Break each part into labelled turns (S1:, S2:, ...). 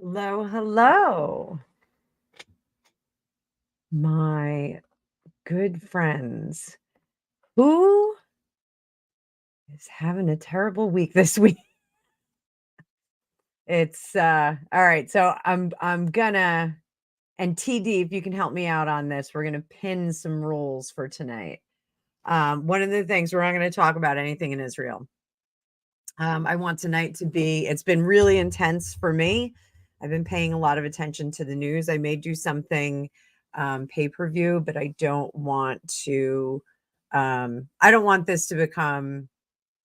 S1: Hello, hello, my good friends. Who is having a terrible week this week? It's all right. So I'm gonna, and TD, if you can help me out on this, we're gonna pin some rules for tonight. One of the things, we're not going to talk about anything in Israel. I want tonight to be, it's been really intense for me. I've been paying a lot of attention to the news. I may do something pay-per-view, but I don't want this to become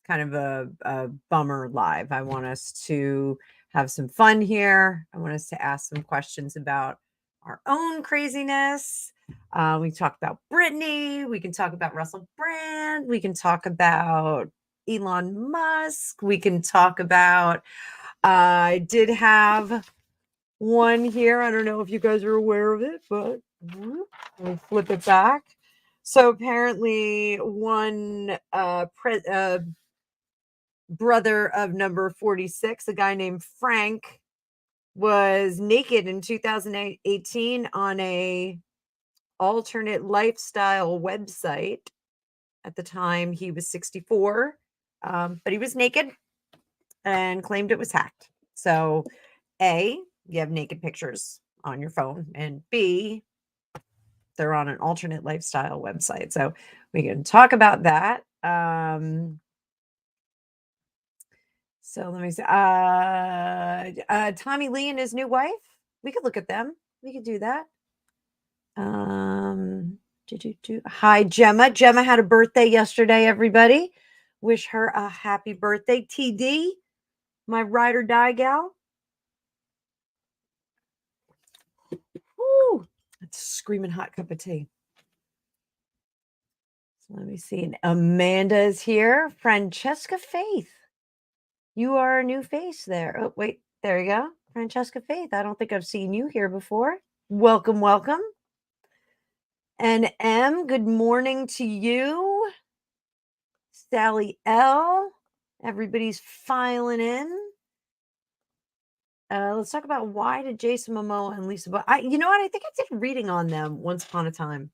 S1: kind of a bummer live. I want us to have some fun here. I want us to ask some questions about our own craziness. We talk about Brittany. We can talk about Russell Brand. We can talk about Elon Musk. We can talk about, I did have one here. I don't know if you guys are aware of it, but let me flip it back. So apparently one brother of number 46, a guy named Frank, was naked in 2018 on a alternate lifestyle website. At the time, he was 64, but he was naked and claimed it was hacked. So, A, you have naked pictures on your phone, and B, they're on an alternate lifestyle website. So we can talk about that. So let me see. Tommy Lee and his new wife. We could look at them. We could do that. Hi, Gemma. Gemma had a birthday yesterday, everybody. Wish her a happy birthday. TD, my ride or die gal. Woo, that's a screaming hot cup of tea. So let me see. Amanda is here. Francesca Faith. You are a new face there. Oh, wait. There you go. Francesca Faith. I don't think I've seen you here before. Welcome, welcome. And M, good morning to you. Sally L. Everybody's filing in. Let's talk about, why did Jason Momoa and Lisa, you know what? I think I did a reading on them once upon a time.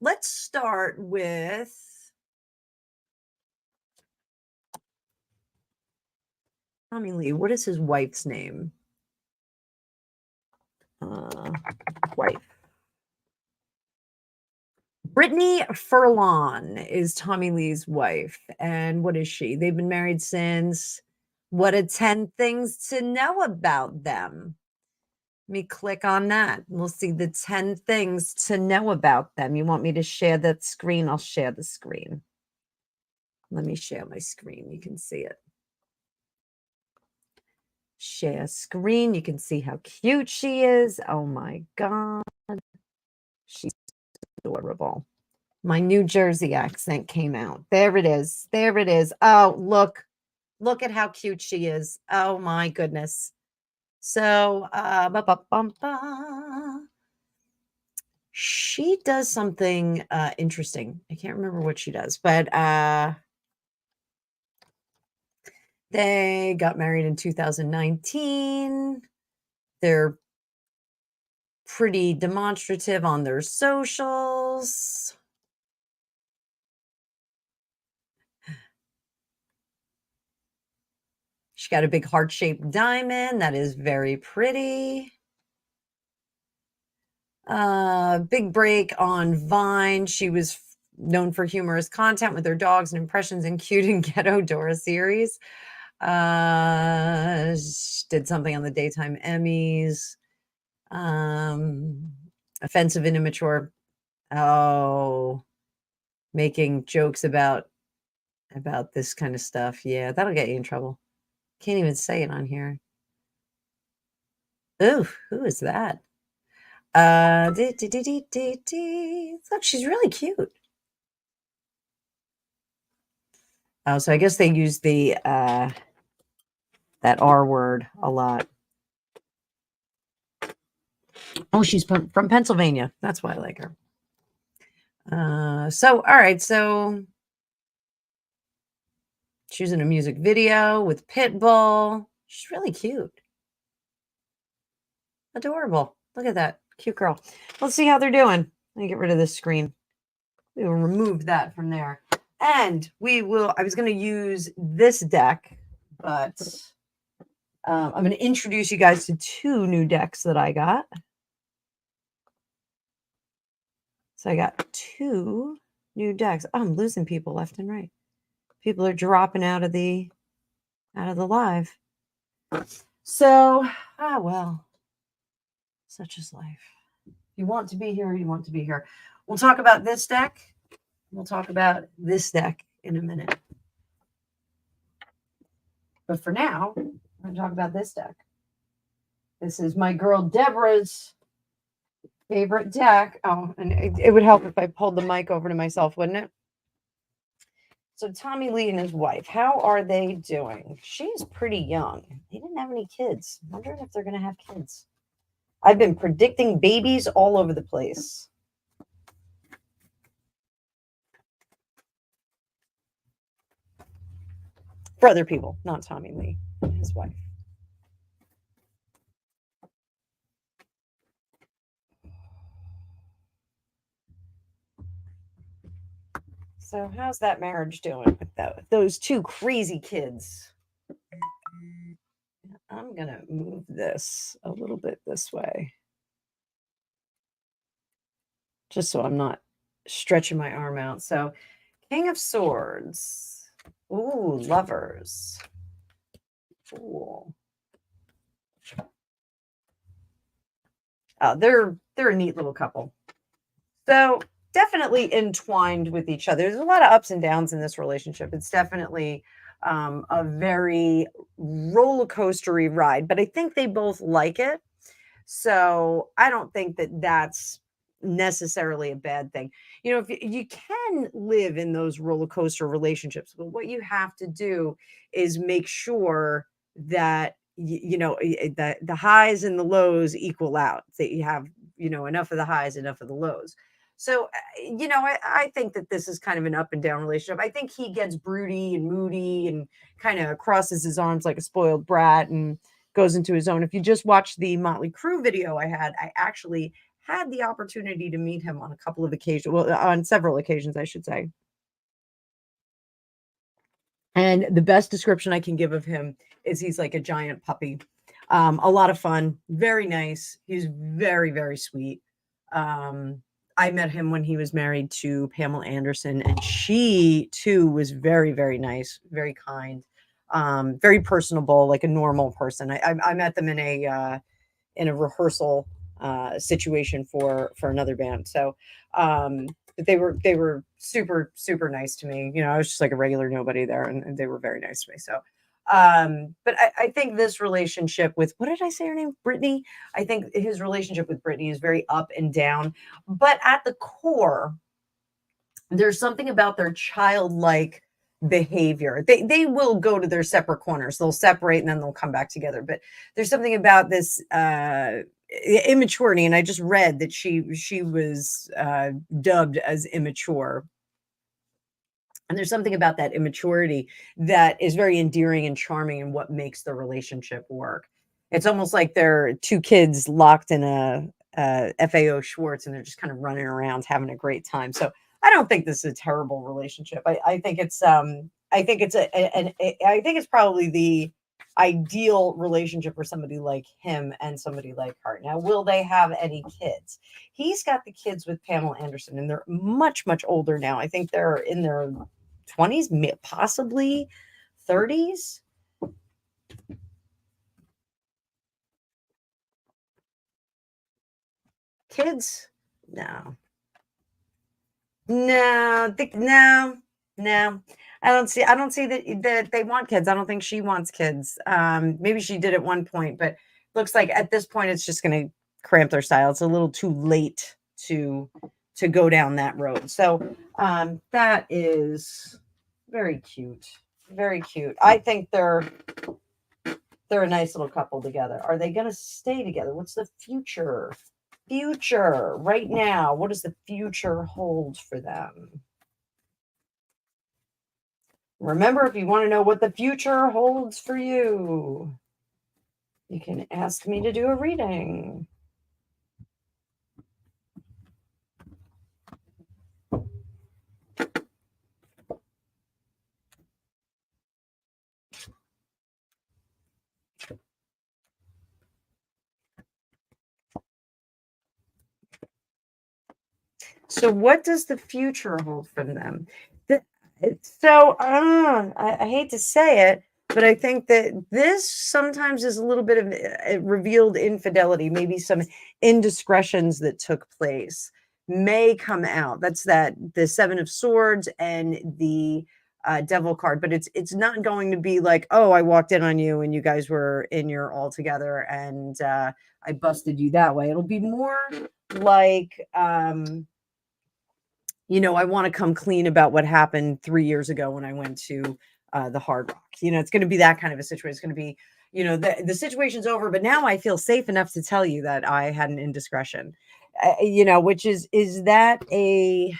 S1: Let's start with Tommy Lee. What is his wife's name? Wife. Brittany Furlan is Tommy Lee's wife. And what is she? They've been married since, what are 10 things to know about them? Let me click on that. We'll see the 10 things to know about them. You want me to share that screen? I'll share the screen. Let me share my screen. You can see it. Share screen. You can see how cute she is. Oh my God. She's adorable. My New Jersey accent came out. There it is. There it is. Oh, look. Look at how cute she is. Oh my goodness. So, she does something interesting. I can't remember what she does, but they got married in 2019. They're pretty demonstrative on their socials. She got a big heart-shaped diamond. That is very pretty. Big break on Vine. She was known for humorous content with her dogs and impressions in Cute and Ghetto Dora series. She did something on the Daytime Emmys. Offensive and immature. Oh, making jokes about this kind of stuff. Yeah, that'll get you in trouble. Can't even say it on here. Ooh, who is that? Look, she's really cute. Oh, so I guess they use the that R word a lot. Oh, she's from Pennsylvania. That's why I like her. So all right, so she's in a music video with Pitbull. She's really cute. Adorable. Look at that. Cute girl. Let's see how they're doing. Let me get rid of this screen. We will remove that from there. And we will, I was going to use this deck, but I'm going to introduce you guys to 2 new decks that I got. So I got 2 new decks. Oh, I'm losing people left and right. People are dropping out of the live. So, well, such is life. You want to be here, you want to be here. We'll talk about this deck. We'll talk about this deck in a minute. But for now, we're going to talk about this deck. This is my girl Deborah's favorite deck. Oh, and it would help if I pulled the mic over to myself, wouldn't it? So Tommy Lee and his wife, how are they doing? She's pretty young. They didn't have any kids. I'm wondering if they're going to have kids. I've been predicting babies all over the place. For other people, not Tommy Lee and his wife. So how's that marriage doing with those 2 crazy kids? I'm going to move this a little bit this way. Just so I'm not stretching my arm out. So King of Swords. Ooh, Lovers. Cool. They're a neat little couple. So definitely entwined with each other. There's a lot of ups and downs in this relationship. It's definitely a very roller coastery ride, but I think they both like it. So I don't think that that's necessarily a bad thing. You know, if you can live in those roller coaster relationships, but what you have to do is make sure that that the highs and the lows equal out, that you have, enough of the highs, enough of the lows. So, I think that this is kind of an up and down relationship. I think he gets broody and moody and kind of crosses his arms like a spoiled brat and goes into his own. If you just watch the Motley Crue video I actually had the opportunity to meet him on a couple of occasions, well, on several occasions, I should say. And the best description I can give of him is he's like a giant puppy. A lot of fun, very nice. He's very, very sweet. I met him when he was married to Pamela Anderson, and she too was very, very nice, very kind, very personable, like a normal person. I met them in a rehearsal situation for another band. So but they were super, super nice to me. I was just like a regular nobody there, and they were very nice to me. So but I think this relationship with, what did I say her name? Brittany. I think his relationship with Brittany is very up and down, but at the core, there's something about their childlike behavior. They will go to their separate corners. They'll separate and then they'll come back together. But there's something about this immaturity, and I just read that she was dubbed as immature. And there's something about that immaturity that is very endearing and charming, and what makes the relationship work. It's almost like they're 2 kids locked in a FAO Schwartz, and they're just kind of running around having a great time. So I don't think this is a terrible relationship. I think it's probably ideal relationship for somebody like him and somebody like her. Now, will they have any kids? He's got the kids with Pamela Anderson, and they're much, much older now. I think they're in their 20s, possibly 30s. Kids? No. No, no. I don't see that they want kids. I don't think she wants kids. Maybe she did at one point, but looks like at this point it's just going to cramp their style. It's a little too late to go down that road. So that is very cute. Very cute. I think they're a nice little couple together. Are they going to stay together? What's the future? Future right now. What does the future hold for them? Remember, if you want to know what the future holds for you, you can ask me to do a reading. So what does the future hold for them? I hate to say it, but I think that this sometimes is a little bit of revealed infidelity, maybe some indiscretions that took place may come out. That's the Seven of Swords and the Devil card, but it's not going to be like, oh, I walked in on you and you guys were in your all together and I busted you that way. It'll be more like I want to come clean about what happened 3 years ago when I went to the Hard Rock. It's going to be that kind of a situation. It's going to be, the situation's over, but now I feel safe enough to tell you that I had an indiscretion. Which is that a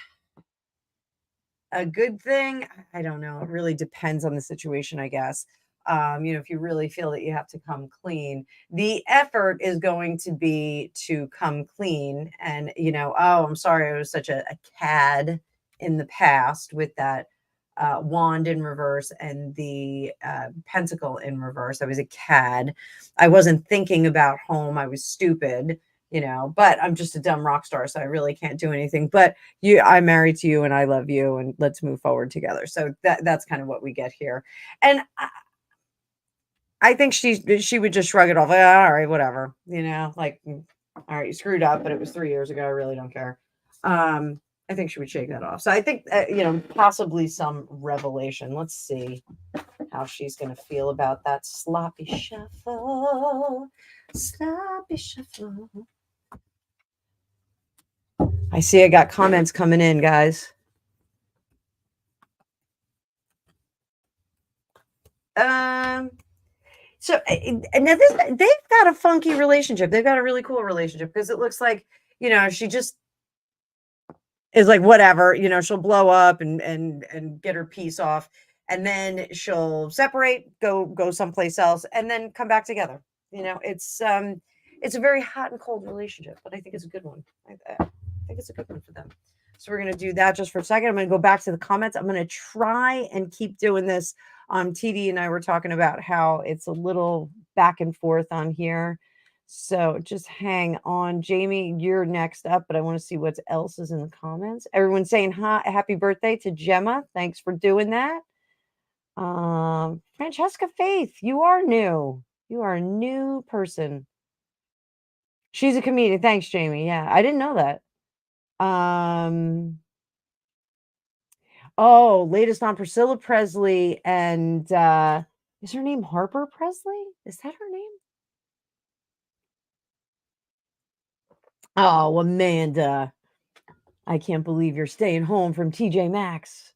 S1: good thing? I don't know. It really depends on the situation, I guess. If you really feel that you have to come clean, the effort is going to be to come clean and, oh, I'm sorry, I was such a cad in the past with that wand in reverse and the pentacle in reverse. I was a cad. I wasn't thinking about home. I was stupid, but I'm just a dumb rock star, so I really can't do anything. But I'm married to you and I love you and let's move forward together. So that's kind of what we get here. And I think she would just shrug it off. Like, all right, whatever, like, all right, you screwed up, but it was 3 years ago. I really don't care. I think she would shake that off. So I think, possibly some revelation. Let's see how she's going to feel about that sloppy shuffle. Sloppy shuffle. I see I got comments coming in, guys. So now they've got a funky relationship. They've got a really cool relationship because it looks like, she just is like, whatever, she'll blow up and get her piece off. And then she'll separate, go someplace else, and then come back together. It's a very hot and cold relationship, but I think it's a good one. I think it's a good one for them. So we're going to do that just for a second. I'm going to go back to the comments. I'm going to try and keep doing this. TD and I were talking about how it's a little back and forth on here. So just hang on. Jamie, you're next up, but I want to see what else is in the comments. Everyone's saying hi, happy birthday to Gemma. Thanks for doing that. Francesca Faith, you are new. You are a new person. She's a comedian. Thanks, Jamie. Yeah, I didn't know that. Oh, latest on Priscilla Presley and is her name Harper Presley? Is that her name? Oh, Amanda. I can't believe you're staying home from TJ Maxx.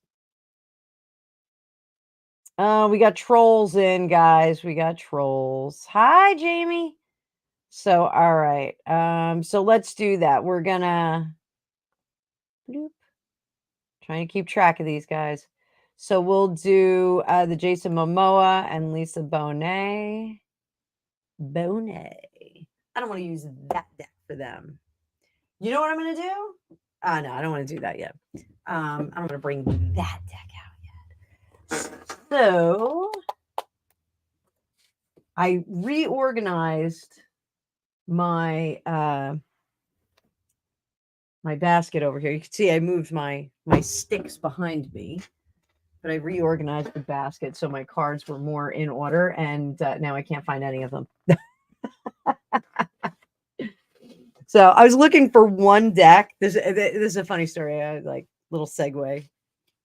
S1: Oh, we got trolls in, guys. We got trolls. Hi, Jamie. So, all right. So let's do that. We're gonna bloop. Trying to keep track of these guys. So we'll do the Jason Momoa and Lisa Bonet. Bonet. I don't want to use that deck for them. You know what I'm going to do? No, I don't want to do that yet. I don't want to bring that deck out yet. So I reorganized my my basket over here. You can see I moved my sticks behind me, but I reorganized the basket so my cards were more in order, and now I can't find any of them. So I was looking for one deck. This is a funny story. Like little segue.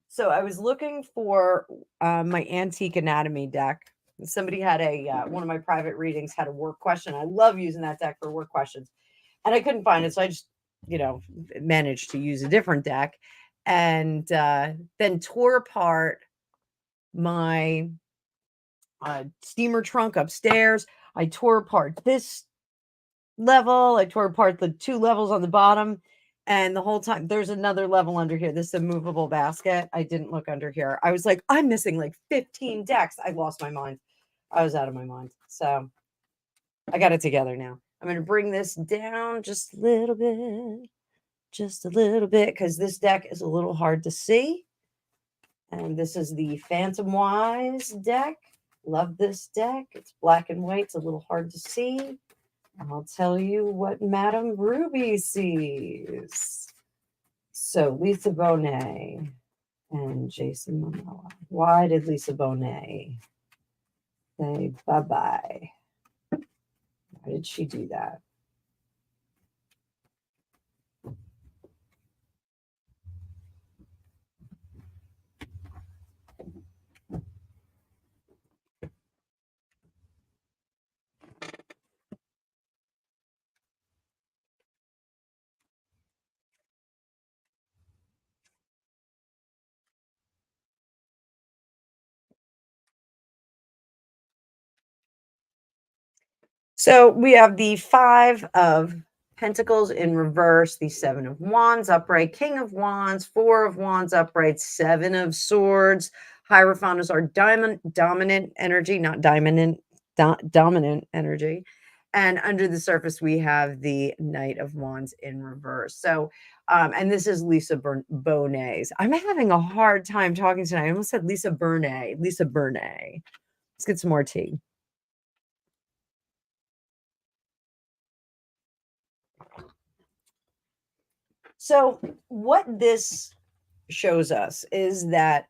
S1: So I was looking for my Antique Anatomy deck. Somebody had one of my private readings had a work question. I love using that deck for work questions, and I couldn't find it, so I just managed to use a different deck, and then tore apart my steamer trunk upstairs. I tore apart this level. I tore apart the 2 levels on the bottom. And the whole time, there's another level under here. This is a movable basket. I didn't look under here. I was like, I'm missing like 15 decks. I lost my mind. I was out of my mind. So I got it together now. I'm going to bring this down just a little bit, because this deck is a little hard to see. And this is the Phantom Wise deck. Love this deck. It's black and white. It's a little hard to see. I'll tell you what Madame Ruby sees. So Lisa Bonet and Jason Momoa. Why did Lisa Bonet say bye-bye? Why did she do that? So we have the 5 of Pentacles in reverse, the 7 of Wands upright, King of Wands, 4 of Wands upright, 7 of Swords. Hierophant is our dominant energy, not dominant energy. And under the surface, we have the Knight of Wands in reverse. So, and this is Lisa Bonet's. I'm having a hard time talking tonight. I almost said Lisa Bonet. Lisa Bonet. Let's get some more tea. So, what this shows us is that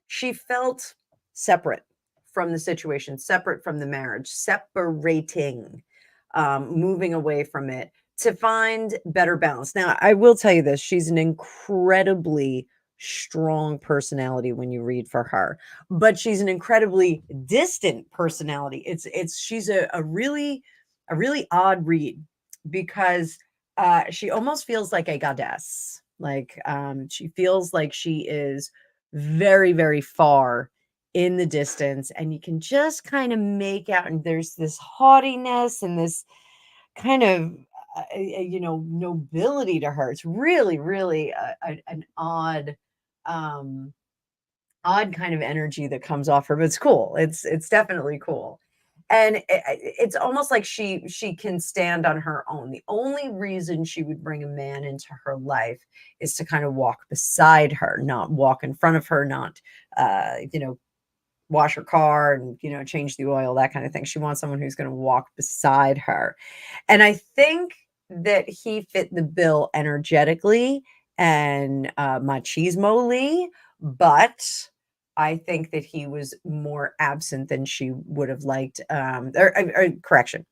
S1: she felt separate from the situation, separate from the marriage, separating, moving away from it to find better balance. Now, I will tell you this, she's an incredibly strong personality when you read for her, but she's an incredibly distant personality. She's a really odd read, because she almost feels like a goddess. Like she feels like she is very, very far in the distance, and you can just kind of make out, and there's this haughtiness and this kind of nobility to her. It's really, really an odd kind of energy that comes off her, but it's cool. It's definitely cool. And it's almost like she can stand on her own. The only reason she would bring a man into her life is to kind of walk beside her, not walk in front of her, not wash her car and change the oil, that kind of thing. She wants someone who's going to walk beside her. And I think that he fit the bill energetically and machismo-ly, but I think that he was more absent than she would have liked. Correction.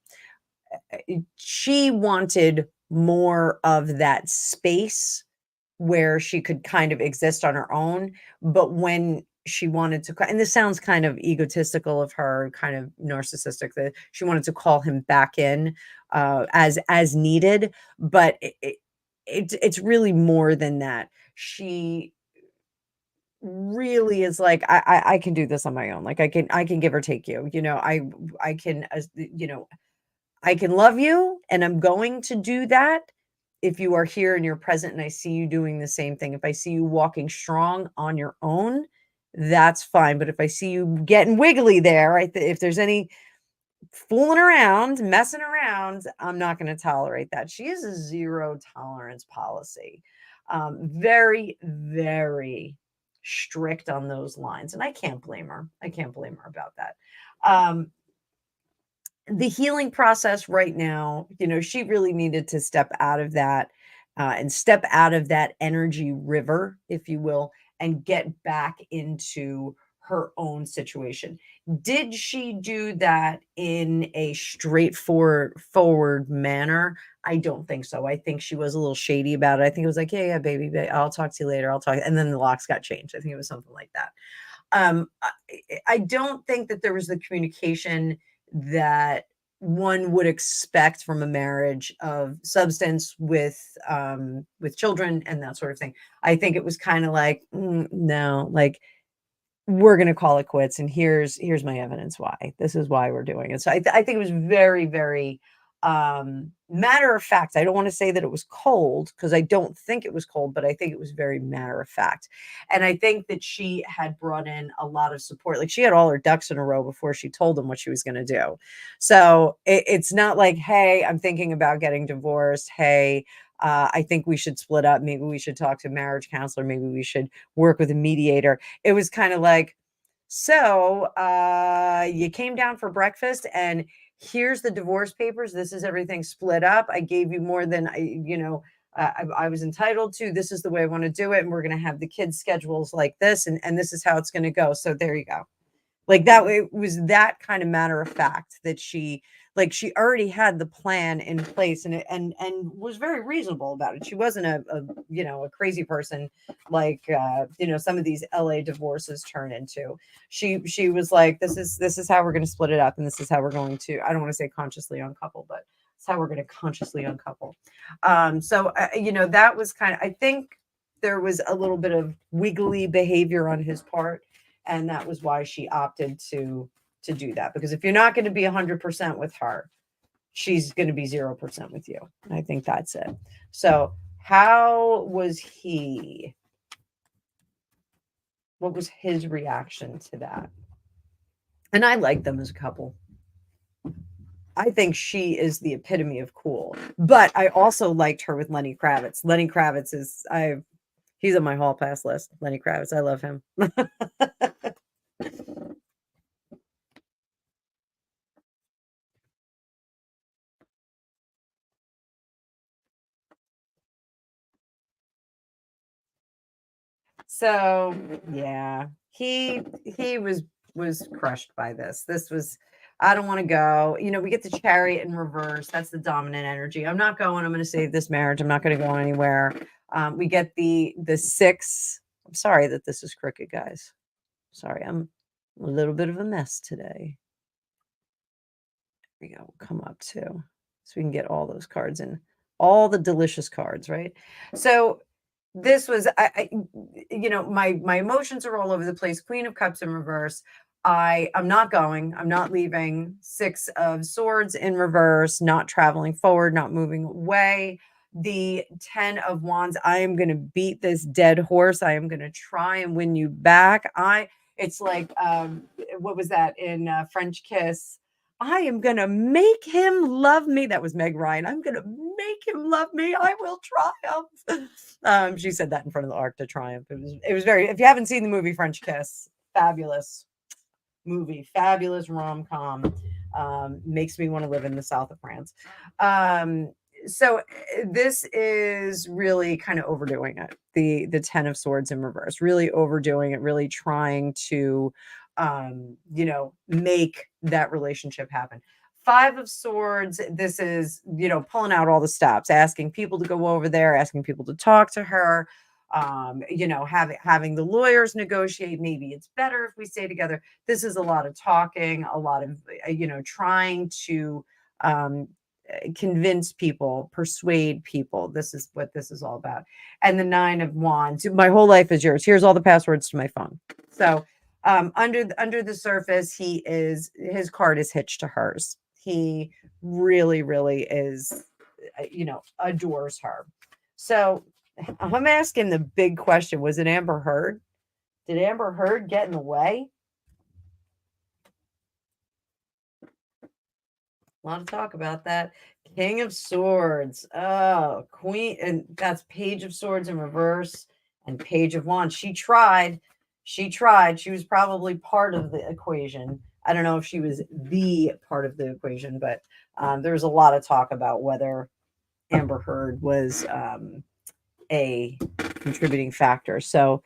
S1: She wanted more of that space where she could kind of exist on her own. But when she wanted to, and this sounds kind of egotistical of her, kind of narcissistic, that she wanted to call him back in as needed. But it's really more than that. She really is like, I can do this on my own. Like I can give or take you. I can I can love you, and I'm going to do that if you are here and you're present and I see you doing the same thing. If I see you walking strong on your own, that's fine. But if I see you getting wiggly there, if there's any fooling around, messing around, I'm not going to tolerate that. She has a 0 tolerance policy. Very, very strict on those lines. And I can't blame her. I can't blame her about that. the healing process right now, she really needed to step out of that and step out of that energy river, if you will, and get back into her own situation. Did she do that in a straightforward forward manner? I don't think so. I think she was a little shady about it. I think it was like, yeah, baby, I'll talk to you later. I'll talk. And then the locks got changed. I think it was something like that. I don't think that there was the communication that one would expect from a marriage of substance with children and that sort of thing. I think it was kind of like, no, like, we're going to call it quits, and here's my evidence why. This is why we're doing it. So I think it was very, very matter of fact. I don't want to say that it was cold, because I don't think it was cold, but I think it was very matter of fact. And I think that she had brought in a lot of support. Like, she had all her ducks in a row before she told them what she was going to do. So it's not like, hey, I'm thinking about getting divorced. Hey, I think we should split up. Maybe we should talk to a marriage counselor. Maybe we should work with a mediator. It was kind of like, so you came down for breakfast, and here's the divorce papers. This is everything split up. I gave you more than I was entitled to. This is the way I want to do it. And we're going to have the kids' schedules like this. And this is how it's going to go. So there you go. Like, that, it was that kind of matter of fact that she already had the plan in place, and was very reasonable about it. She wasn't a crazy person like some of these LA divorces turn into. She was like, this is how we're going to split it up, and this is how we're going to, I don't want to say consciously uncouple, but it's how we're going to consciously uncouple. So that was kind of, I think there was a little bit of wiggly behavior on his part, and that was why she opted to do that. Because if you're not going to be 100% with her, she's going to be 0% with you. I think that's it. So how was he? What was his reaction to that? And I like them as a couple. I think she is the epitome of cool. But I also liked her with Lenny Kravitz. Lenny Kravitz he's on my hall pass list. Lenny Kravitz, I love him. So yeah, he was crushed by this. This was, I don't want to go. We get the Chariot in reverse. That's the dominant energy. I'm not going. I'm going to save this marriage. I'm not going to go anywhere. We get the Six. I'm sorry that this is crooked, guys. Sorry, I'm a little bit of a mess today. There we go. Come up too, so we can get all those cards in, all the delicious cards, right? So this was, my emotions are all over the place. Queen of Cups in reverse. I'm not going. I'm not leaving. Six of Swords in reverse. Not traveling forward. Not moving away. The 10 of Wands. I am going to beat this dead horse. I am going to try and win you back. It's like, what was that in French Kiss? I am going to make him love me. That was Meg Ryan. I'm going to make him love me. I will triumph. She said that in front of the Arc de Triomphe. It was very, if you haven't seen the movie French Kiss, fabulous movie, fabulous rom-com. Makes me want to live in the south of France. So this is really kind of overdoing it. The 10 of Swords in reverse, really overdoing it, really trying to make that relationship happen. Five of Swords, this is, pulling out all the stops, asking people to go over there, asking people to talk to her, having the lawyers negotiate. Maybe it's better if we stay together. This is a lot of talking, a lot of, trying to convince people, persuade people. This is what this is all about. And the 9 of Wands, my whole life is yours. Here's all the passwords to my phone. So under the surface, his card is hitched to hers. He really, really is, adores her. So I'm asking the big question. Was it Amber Heard? Did Amber Heard get in the way? A lot of talk about that. King of Swords. Oh, Queen. And that's Page of Swords in reverse and Page of Wands. She tried. She was probably part of the equation. I don't know if she was the part of the equation, but there was a lot of talk about whether Amber Heard was a contributing factor. So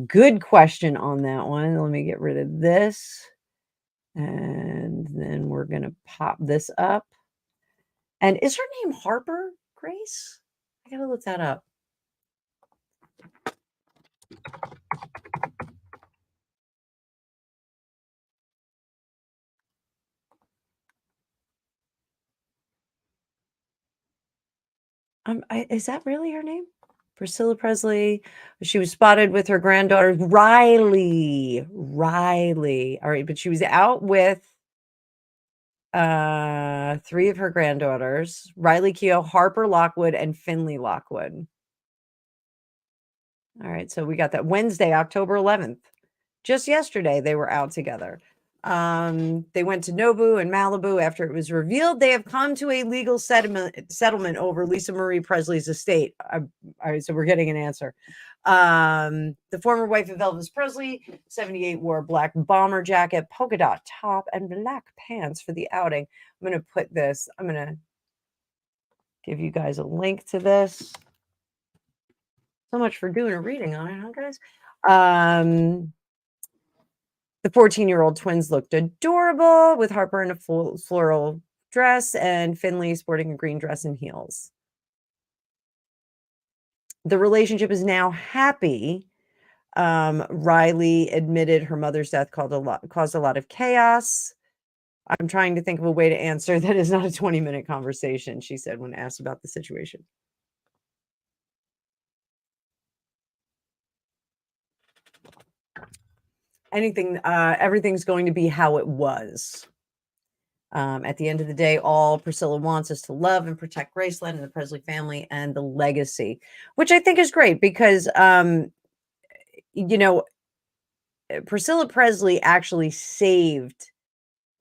S1: good question on that one. Let me get rid of this. And then we're going to pop this up. And is her name Harper Grace? I got to look that up. Is that really her name? Priscilla Presley. She was spotted with her granddaughter, Riley. Riley. All right, but she was out with 3 of her granddaughters, Riley Keough, Harper Lockwood, and Finley Lockwood. All right, so we got that Wednesday, October 11th. Just yesterday, they were out together. They went to Nobu and Malibu after it was revealed they have come to a legal settlement over Lisa Marie Presley's estate. All right, so we're getting an answer. The former wife of Elvis Presley, 78, wore a black bomber jacket, polka dot top, and black pants for the outing. I'm going to give you guys a link to this. So much for doing a reading on it, huh, guys? The 14-year-old twins looked adorable with Harper in a floral dress and Finley sporting a green dress and heels. The relationship is now happy. Riley admitted her mother's death caused a lot of chaos. I'm trying to think of a way to answer that is not a 20-minute conversation, she said when asked about the situation. Everything's going to be how it was. At the end of the day, all Priscilla wants is to love and protect Graceland and the Presley family and the legacy, which I think is great because, Priscilla Presley actually saved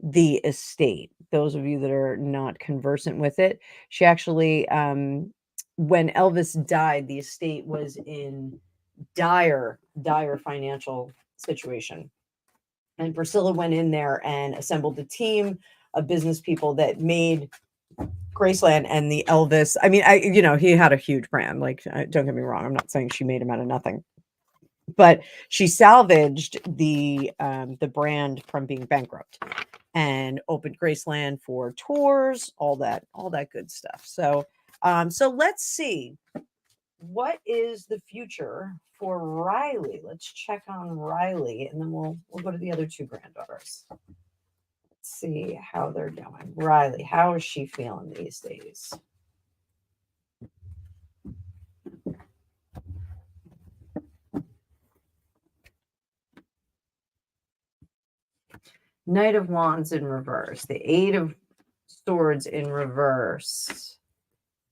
S1: the estate. Those of you that are not conversant with it, she actually, when Elvis died, the estate was in dire financial situation. And Priscilla went in there and assembled a team of business people that made Graceland and the Elvis. I mean, he had a huge brand. Like, don't get me wrong. I'm not saying she made him out of nothing, but she salvaged the brand from being bankrupt and opened Graceland for tours, all that good stuff. So let's see. What is the future for Riley? Let's check on Riley, and then we'll go to the other 2 granddaughters. Let's see how they're doing. Riley, how is she feeling these days? Knight of Wands in reverse, the 8 of Swords in reverse,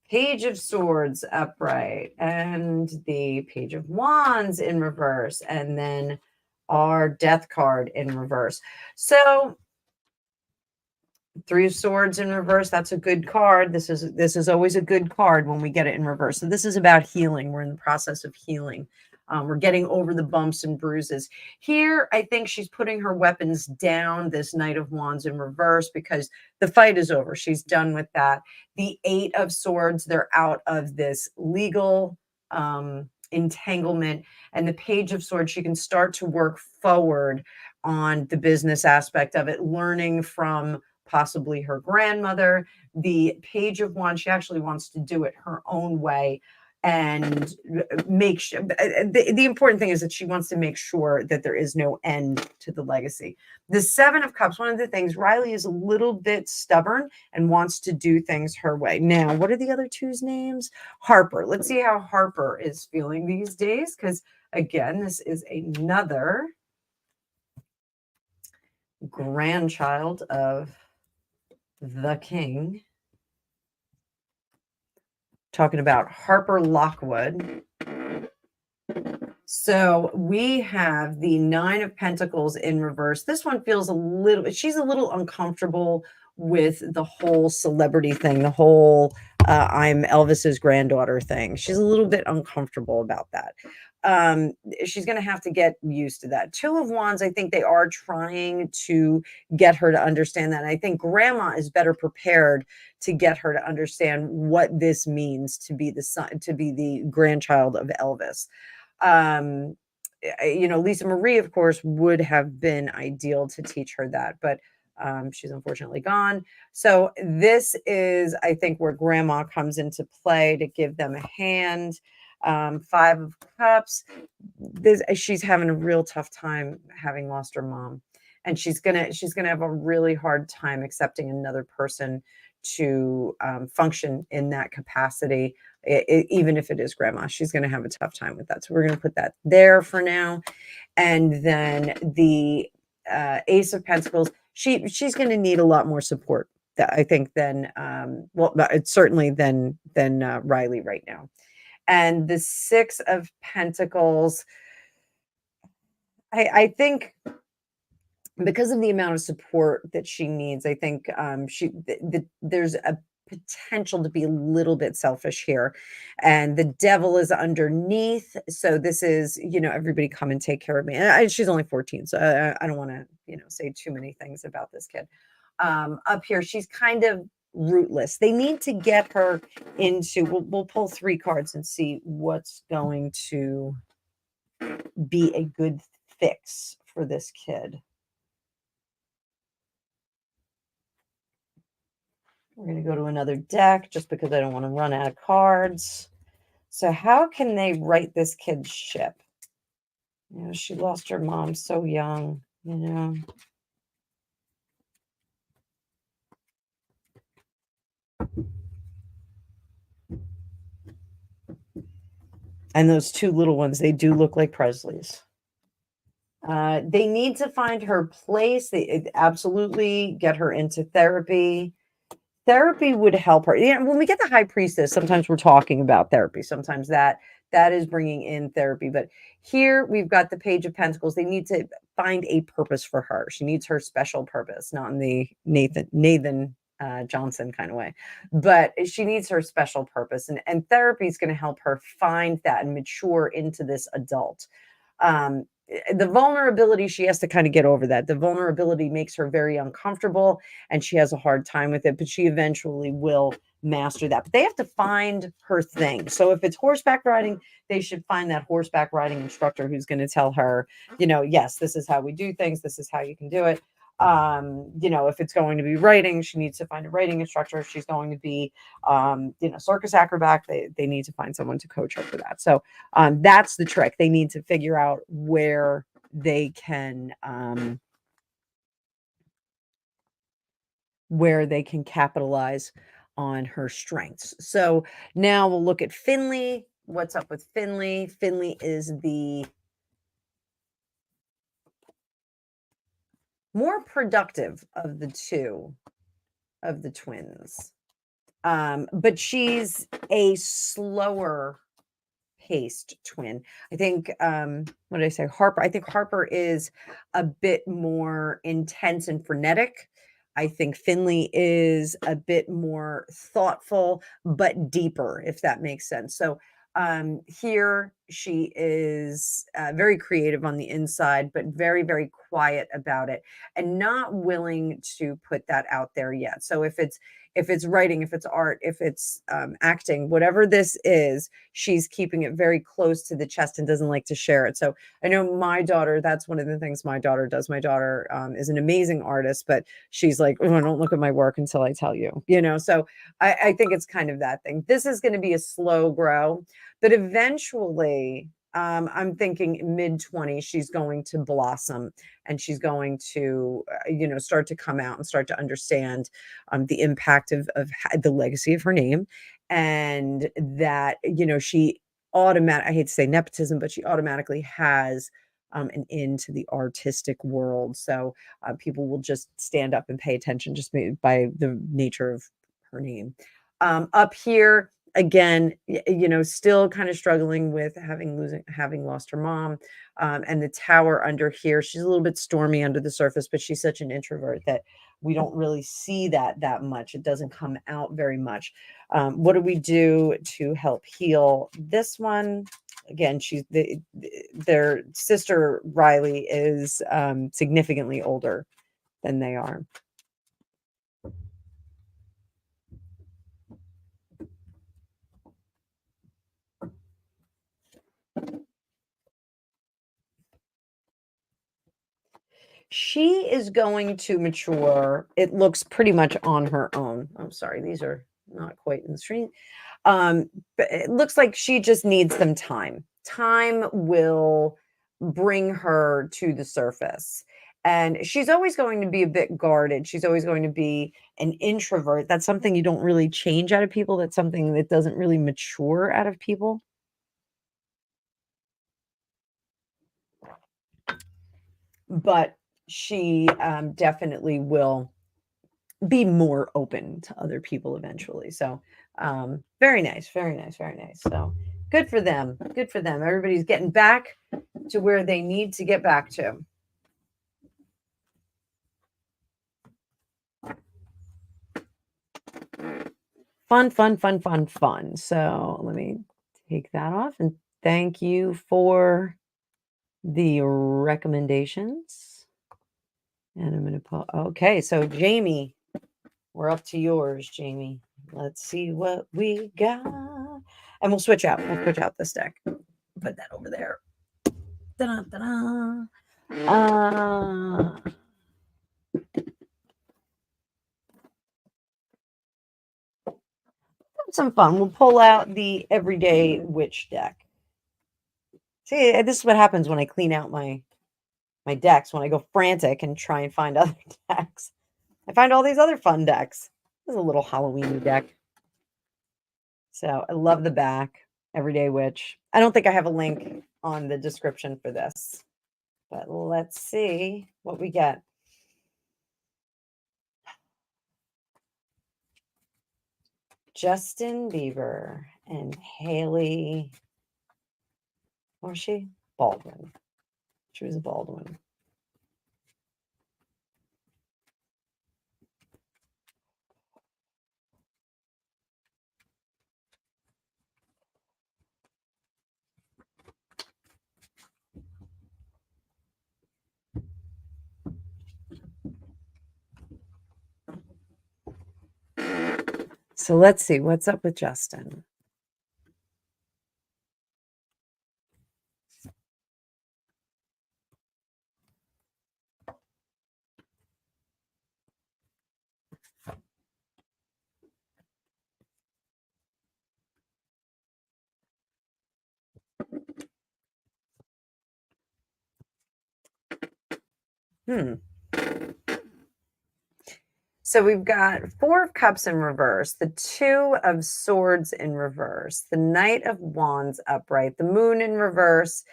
S1: Page of Swords upright, and the Page of Wands in reverse, and then our Death card in reverse. So 3 of Swords in reverse, that's a good card. This is always a good card when we get it in reverse. So this is about healing. We're in the process of healing. We're getting over the bumps and bruises. Here, I think she's putting her weapons down, this Knight of Wands in reverse, because the fight is over. She's done with that. The 8 of Swords, they're out of this legal entanglement. And the Page of Swords, she can start to work forward on the business aspect of it, learning from possibly her grandmother. The Page of Wands, she actually wants to do it her own way and make sure. The important thing is that she wants to make sure that there is no end to the legacy. The 7 of Cups, one of the things, Riley is a little bit stubborn and wants to do things her way. Now, what are the other 2's names? Harper. Let's see how Harper is feeling these days, because again, this is another grandchild of the king. Talking about Harper Lockwood. So we have the 9 of Pentacles in reverse. This one feels she's a little uncomfortable with the whole celebrity thing, the whole I'm Elvis's granddaughter thing. She's a little bit uncomfortable about that. she's going to have to get used to that. Two of Wands, I think they are trying to get her to understand that. And I think grandma is better prepared to get her to understand what this means to be the son, to be the grandchild of Elvis. Lisa Marie, of course, would have been ideal to teach her that, but she's unfortunately gone. So this is, I think, where grandma comes into play to give them a hand. Five of Cups. She's having a real tough time having lost her mom, and she's gonna have a really hard time accepting another person to function in that capacity. Even if it is grandma, she's going to have a tough time with that. So we're going to put that there for now. And then the Ace of Pentacles, she's going to need a lot more support, I think, than it's certainly than Riley right now. And the Six of Pentacles, I think, because of the amount of support that she needs, I think there's a potential to be a little bit selfish here. And the Devil is underneath. So this is, everybody come and take care of me. And she's only 14, so I don't want to, say too many things about this kid. Up here, she's kind of rootless. They need to get her into, we'll pull 3 cards and see what's going to be a good fix for this kid. We're going to go to another deck just because I don't want to run out of cards. So how can they right this kid's ship? She lost her mom so young, And those 2 little ones, they do look like Presleys. They need to find her place. They absolutely get her into therapy. Therapy would help her. When we get the High Priestess, sometimes we're talking about therapy. Sometimes that is bringing in therapy. But here we've got the Page of Pentacles. They need to find a purpose for her. She needs her special purpose, not in the Nathan Johnson kind of way, but she needs her special purpose. And therapy is going to help her find that and mature into this adult. The vulnerability, she has to kind of get over that. The vulnerability makes her very uncomfortable and she has a hard time with it, but she eventually will master that. But they have to find her thing. So if it's horseback riding, they should find that horseback riding instructor who's going to tell her, yes, this is how we do things. This is how you can do it. If it's going to be writing, she needs to find a writing instructor. If she's going to be, circus acrobat, they need to find someone to coach her for that. So that's the trick. They need to figure out where they can capitalize on her strengths. So now we'll look at Finley. What's up with Finley? Finley is the more productive of the 2 of the twins. But she's a slower paced twin. I think, what did I say? Harper. I think Harper is a bit more intense and frenetic. I think Finley is a bit more thoughtful, but deeper, if that makes sense. So here she is very creative on the inside, but very, very quiet about it and not willing to put that out there yet. So if it's writing, if it's art, if it's acting, whatever this is, she's keeping it very close to the chest and doesn't like to share it. So I know my daughter, that's one of the things my daughter does. My daughter is an amazing artist, but she's like, oh, I don't look at my work until I tell you, so I think it's kind of that thing. This is going to be a slow grow, but eventually I'm thinking mid-20s, she's going to blossom and she's going to, start to come out and start to understand the impact of the legacy of her name. And that, she I hate to say nepotism, but she automatically has an into the artistic world. So people will just stand up and pay attention just by the nature of her name. Up here, again, still kind of struggling with having lost her mom. And the Tower under here, she's a little bit stormy under the surface, but she's such an introvert that we don't really see that much. It doesn't come out very much. What do we do to help heal this one? again, their sister Riley is significantly older than they are. She is going to mature. It looks pretty much on her own. I'm sorry, these are not quite in the stream. But it looks like she just needs some time. Time will bring her to the surface. And she's always going to be a bit guarded. She's always going to be an introvert. That's something you don't really change out of people. That's something that doesn't really mature out of people. But she definitely will be more open to other people eventually. So very nice, very nice, very nice. So good for them. Good for them. Everybody's getting back to where they need to get back to. Fun, fun, fun, fun, fun. So let me take that off and thank you for the recommendations. And I'm going to put, okay. So Jamie, we're up to yours, Jamie. Let's see what we got. And we'll switch out. We'll switch out this deck. Put that over there. Da-da, da-da. Some fun. We'll pull out the Everyday Witch deck. See, this is what happens when I clean out my decks, when I go frantic and try and find other decks. I find all these other fun decks. This is a little Halloween deck. So I love the back. Everyday Witch. I don't think I have a link on the description for this, but let's see what we get. Justin Bieber and Hailey. Or was she? Baldwin. She was a Baldwin. So let's see what's up with Justin. So we've got 4 of Cups in reverse, the 2 of Swords in reverse, the Knight of Wands upright, the Moon in reverse,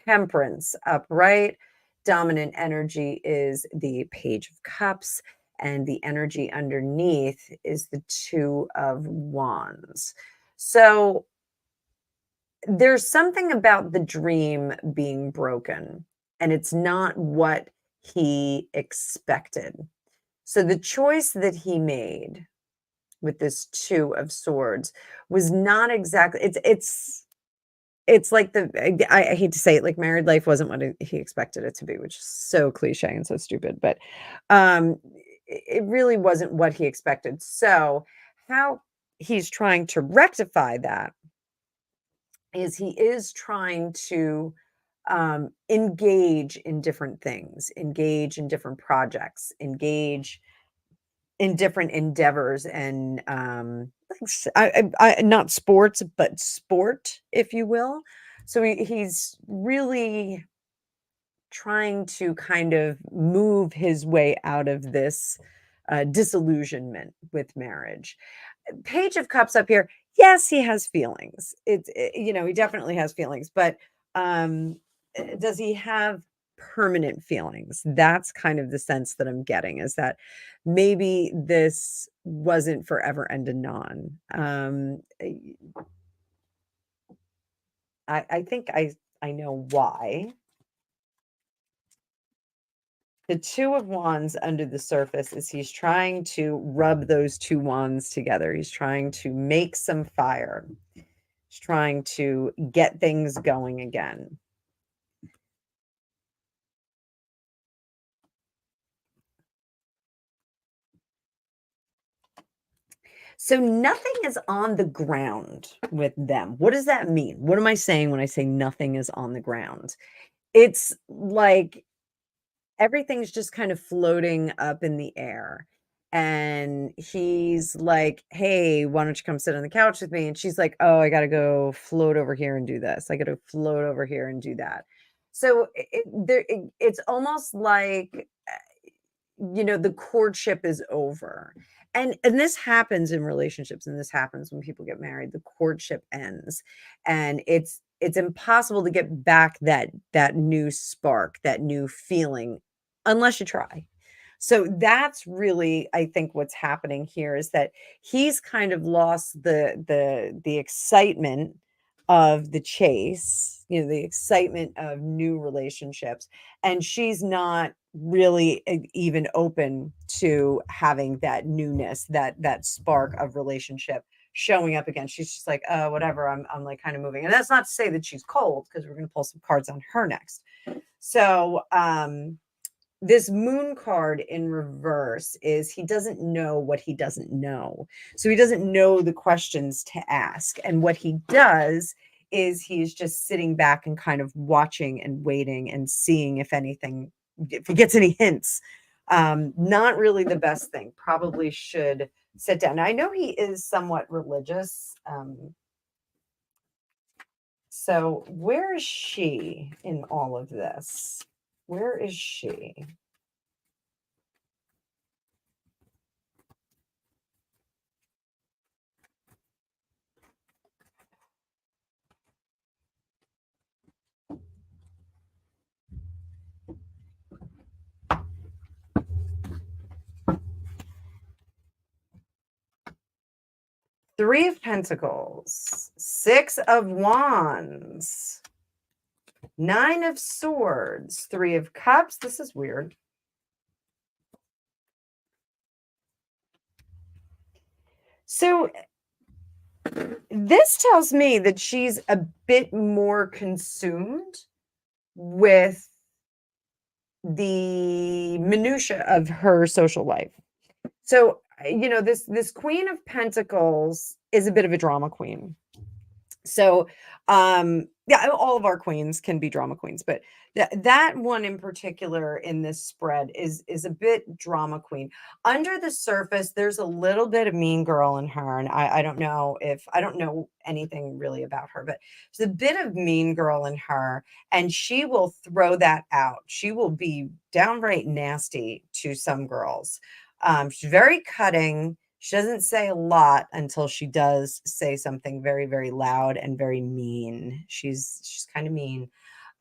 S1: Temperance upright. Dominant energy is the Page of Cups, and the energy underneath is the 2 of Wands. So there's something about the dream being broken, and it's not what he expected. So the choice that he made with this 2 of Swords was not exactly, it's like I hate to say it, like married life wasn't what he expected it to be, which is so cliche and so stupid, but it really wasn't what he expected. So how he's trying to rectify that is he is trying to engage in different things, engage in different projects, engage in different endeavors, and not sports, but sport, if you will. So he's really trying to kind of move his way out of this disillusionment with marriage. Page of Cups up here. Yes, he has feelings. He definitely has feelings, but does he have permanent feelings? That's kind of the sense that I'm getting, is that maybe this wasn't forever and anon. I think I know why. The 2 of Wands under the surface is he's trying to rub those 2 wands together. He's trying to make some fire. She's trying to get things going again. So nothing is on the ground with them. What does that mean? What am I saying when I say nothing is on the ground? It's like everything's just kind of floating up in the air. And he's like, "Hey, why don't you come sit on the couch with me?" And she's like, "Oh, I got to go float over here and do this. I got to float over here and do that." So it's almost like the courtship is over. And this happens in relationships, and this happens when people get married. The courtship ends, and it's impossible to get back that new spark, that new feeling, unless you try. So that's really, I think, what's happening here is that he's kind of lost the excitement of the chase, the excitement of new relationships, and she's not really even open to having that newness, that spark of relationship showing up again. She's just like, "Oh, whatever, I'm like kind of moving." And that's not to say that she's cold, because we're going to pull some cards on her next. So this moon card in reverse is he doesn't know what he doesn't know. So he doesn't know the questions to ask. And what he does is he's just sitting back and kind of watching and waiting and seeing if he gets any hints. Not really the best thing. Probably should sit down. Now, I know he is somewhat religious. So where is she in all of this? Where is she? Three of Pentacles, Six of Wands, Nine of Swords, Three of Cups. This is weird. So this tells me that she's a bit more consumed with the minutia of her social life. So, this Queen of Pentacles is a bit of a drama queen. So, yeah, all of our queens can be drama queens, but that one in particular in this spread is a bit drama queen. Under the surface, there's a little bit of mean girl in her, and I don't know anything really about her, but there's a bit of mean girl in her, and she will throw that out. She will be downright nasty to some girls. She's very cutting. She doesn't say a lot until she does say something very, very loud and very mean. She's kind of mean.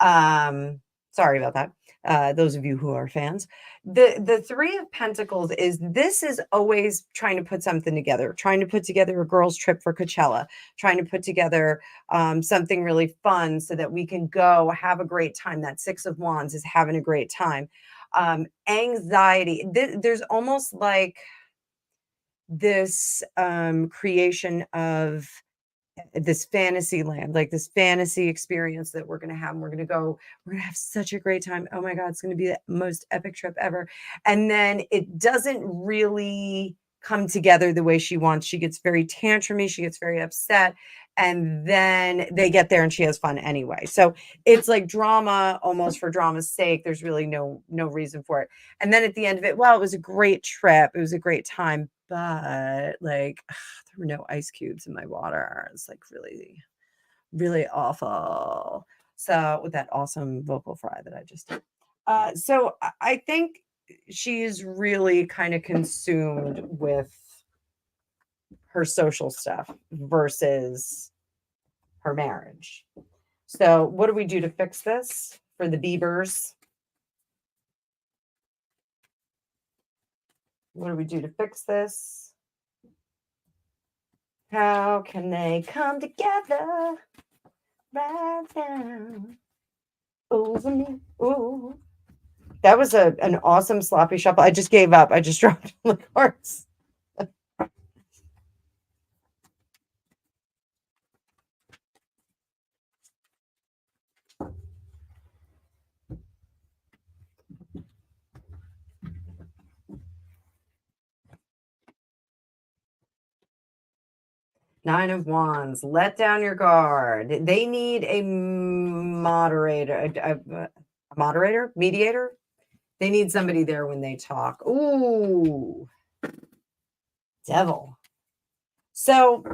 S1: Sorry about that. Those of you who are fans. The Three of Pentacles is always trying to put something together, trying to put together a girls' trip for Coachella, trying to put together something really fun so that we can go have a great time. That Six of Wands is having a great time. Anxiety. There's almost like this creation of this fantasy land, like this fantasy experience that we're going to have. And we're going to have such a great time. Oh my God, it's going to be the most epic trip ever. And then it doesn't really come together the way she wants. She gets very tantrumy. She gets very upset. And then they get there and she has fun anyway. So it's like drama almost for drama's sake. There's really no reason for it. And then at the end of it, well, it was a great trip. It was a great time. But like, there were no ice cubes in my water. It's like really, really awful. So with that awesome vocal fry that I just did. So I think she is really kind of consumed with her social stuff versus her marriage. So what do we do to fix this for the Biebers? What do we do to fix this? How can they come together right now over me? Ooh. That was an awesome sloppy shuffle. I just gave up. I just dropped all the cards. Nine of Wands, let down your guard. They need a moderator, a moderator, mediator. They need somebody there when they talk. Ooh, devil. So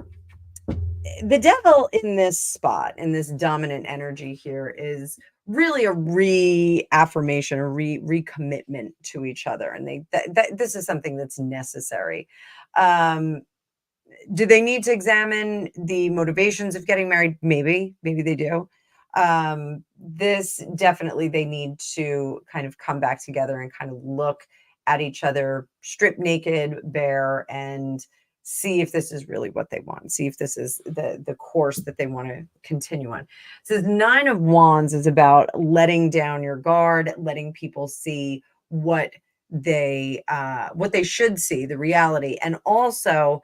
S1: the devil in this spot, in this dominant energy here, is really a reaffirmation, a recommitment to each other. And this is something that's necessary. Do they need to examine the motivations of getting married? Maybe they do. This definitely, they need to kind of come back together and kind of look at each other, strip naked, bare, and see if this is really what they want. See if this is the course that they want to continue on. So the Nine of Wands is about letting down your guard, letting people see what they should see, the reality, and also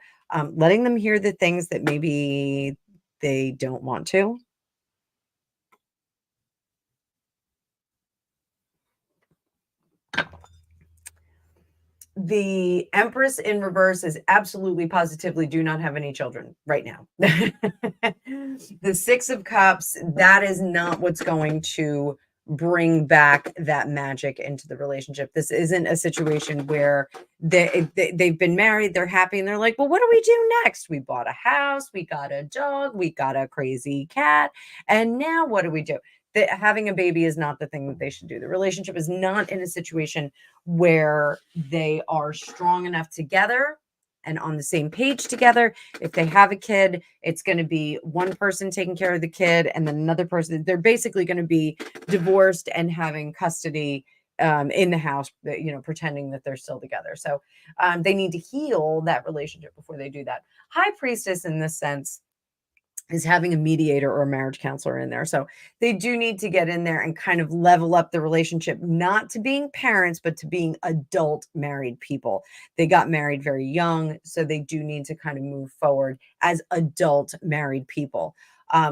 S1: letting them hear the things that maybe they don't want to. The Empress in reverse is absolutely positively do not have any children right now. The Six of Cups, that is not what's going to bring back that magic into the relationship. This isn't a situation where they've been married, they're happy, and they're like, well, what do we do next? We bought a house, we got a dog, we got a crazy cat, and now what do we do? That having a baby is not the thing that they should do. The relationship is not in a situation where they are strong enough together and on the same page together. If they have a kid, it's going to be one person taking care of the kid and then another person. They're basically going to be divorced and having custody in the house, pretending that they're still together. So they need to heal that relationship before they do that. High Priestess in this sense is having a mediator or a marriage counselor in there. So they do need to get in there and kind of level up the relationship, not to being parents, but to being adult married people. They got married very young, so they do need to kind of move forward as adult married people.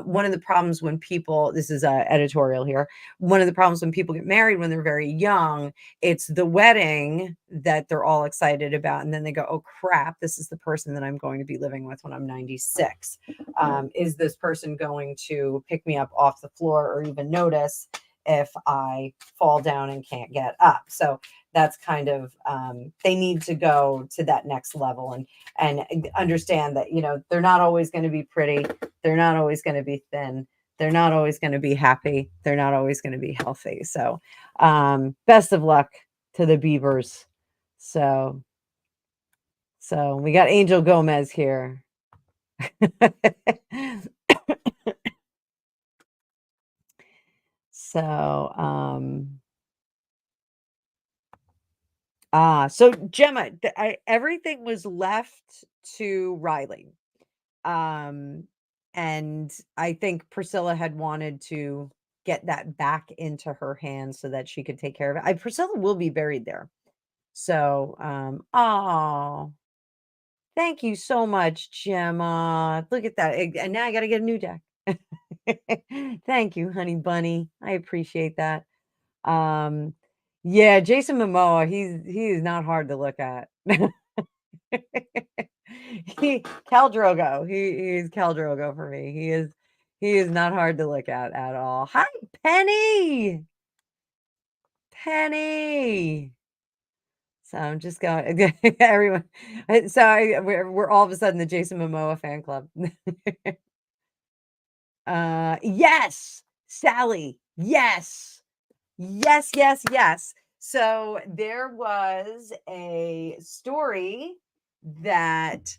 S1: One of the problems when people, this is editorial here, one of the problems when people get married when they're very young, it's the wedding that they're all excited about. And then they go, oh crap, this is the person that I'm going to be living with when I'm 96. Is this person going to pick me up off the floor or even notice if I fall down and can't get up? So that's kind of, they need to go to that next level and understand that, they're not always going to be pretty. They're not always going to be thin. They're not always going to be happy. They're not always going to be healthy. So best of luck to the Biebers. So we got Angel Gomez here. So so Gemma, everything was left to Riley. And I think Priscilla had wanted to get that back into her hands so that she could take care of it. Priscilla will be buried there. So, thank you so much, Gemma. Look at that. And now I got to get a new deck. Thank you, honey bunny. I appreciate that. Yeah, Jason Momoa, he is not hard to look at. Khal Drogo. He's Khal Drogo for me. He is not hard to look at all. Hi, Penny. Penny. So I'm just going everyone. So we're all of a sudden the Jason Momoa fan club. Yes, Sally. Yes. Yes, yes, yes. So there was a story that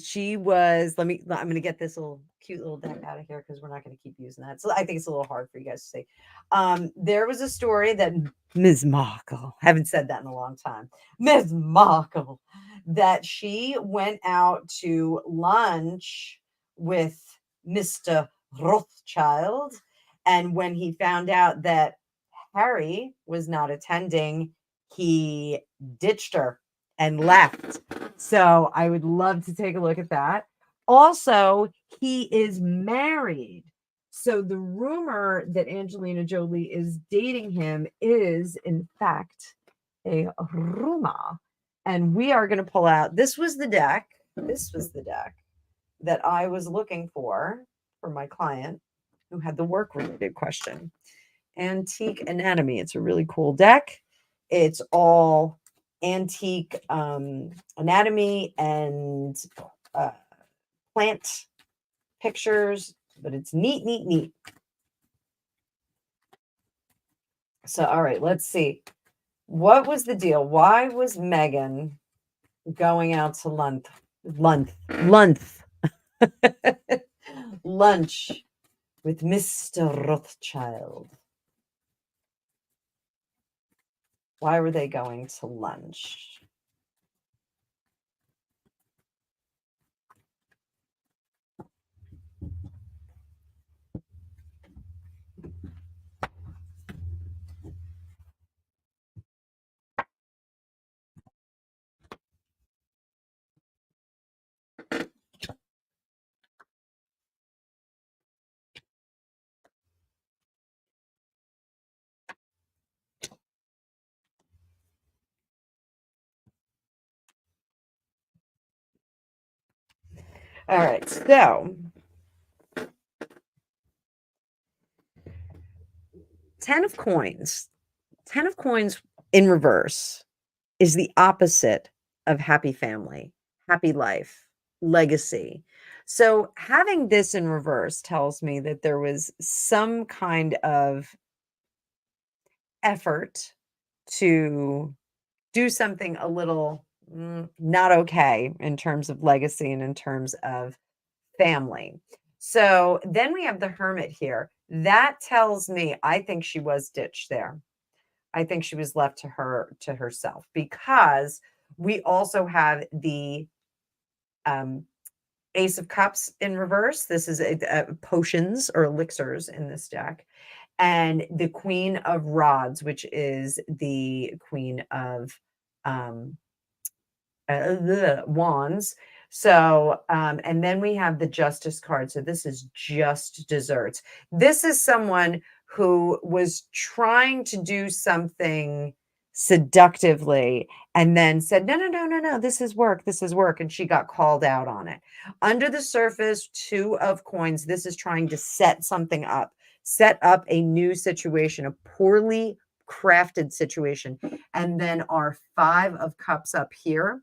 S1: she was, I'm going to get this cute little deck out of here because we're not going to keep using that. So I think it's a little hard for you guys to see. There was a story that Ms. Markle, haven't said that in a long time, Ms. Markle, that she went out to lunch with Mr. Rothschild. And when he found out that Harry was not attending, he ditched her and left. So I would love to take a look at that. Also, he is married. So the rumor that Angelina Jolie is dating him is, in fact, a rumor. And we are going to pull out. This was the deck. This was the deck that I was looking for my client who had the work-related question. Antique Anatomy. It's a really cool deck. It's all antique anatomy and plant pictures, but it's neat, neat, neat. So, all right, let's see. What was the deal? Why was Meghan going out to lunch with Mr. Rothschild? Why were they going to lunch? All right, so 10 of coins. 10 of coins in reverse is the opposite of happy family, happy life, legacy. So having this in reverse tells me that there was some kind of effort to do something a little not okay in terms of legacy and in terms of family. So then we have the Hermit here. That tells me I think she was ditched there. I think she was left to herself, because we also have the Ace of Cups in reverse. This is potions or elixirs in this deck. And the Queen of Rods, which is the Queen of Wands. So, and then we have the Justice card. So this is just desserts. This is someone who was trying to do something seductively and then said, no, no, no, no, no, this is work. This is work. And she got called out on it. Under the surface, 2 of coins. This is trying to set something up, set up a new situation, a poorly crafted situation. And then our 5 of Cups up here,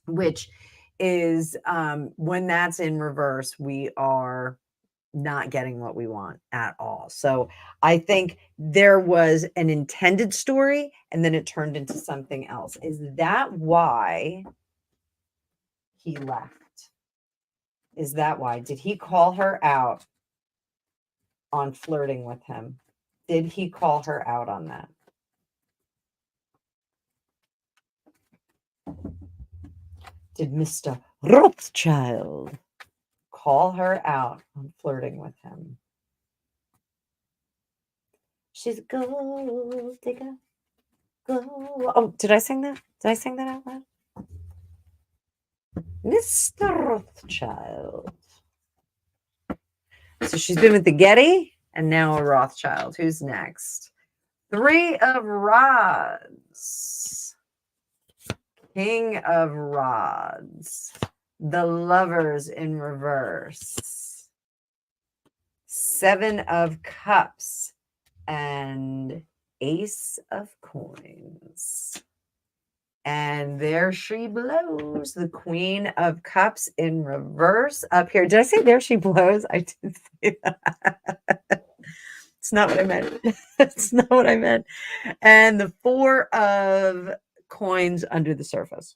S1: which is when that's in reverse, we are not getting what we want at all. So I think there was an intended story and then it turned into something else. Is that why he left? Is that why? Did he call her out on flirting with him? Did he call her out on that? Did Mr. Rothschild call her out on flirting with him? She's a gold digger. Gold. Oh, did I sing that? Did I sing that out loud? Mr. Rothschild. So she's been with the Getty and now a Rothschild. Who's next? 3 of Rods. King of Rods. The Lovers in reverse. 7 of Cups. And Ace of Coins. And there she blows, the Queen of Cups in reverse up here. Did I say there she blows? I did say that. It's not what I meant. It's not what I meant. And the 4 of Coins under the surface.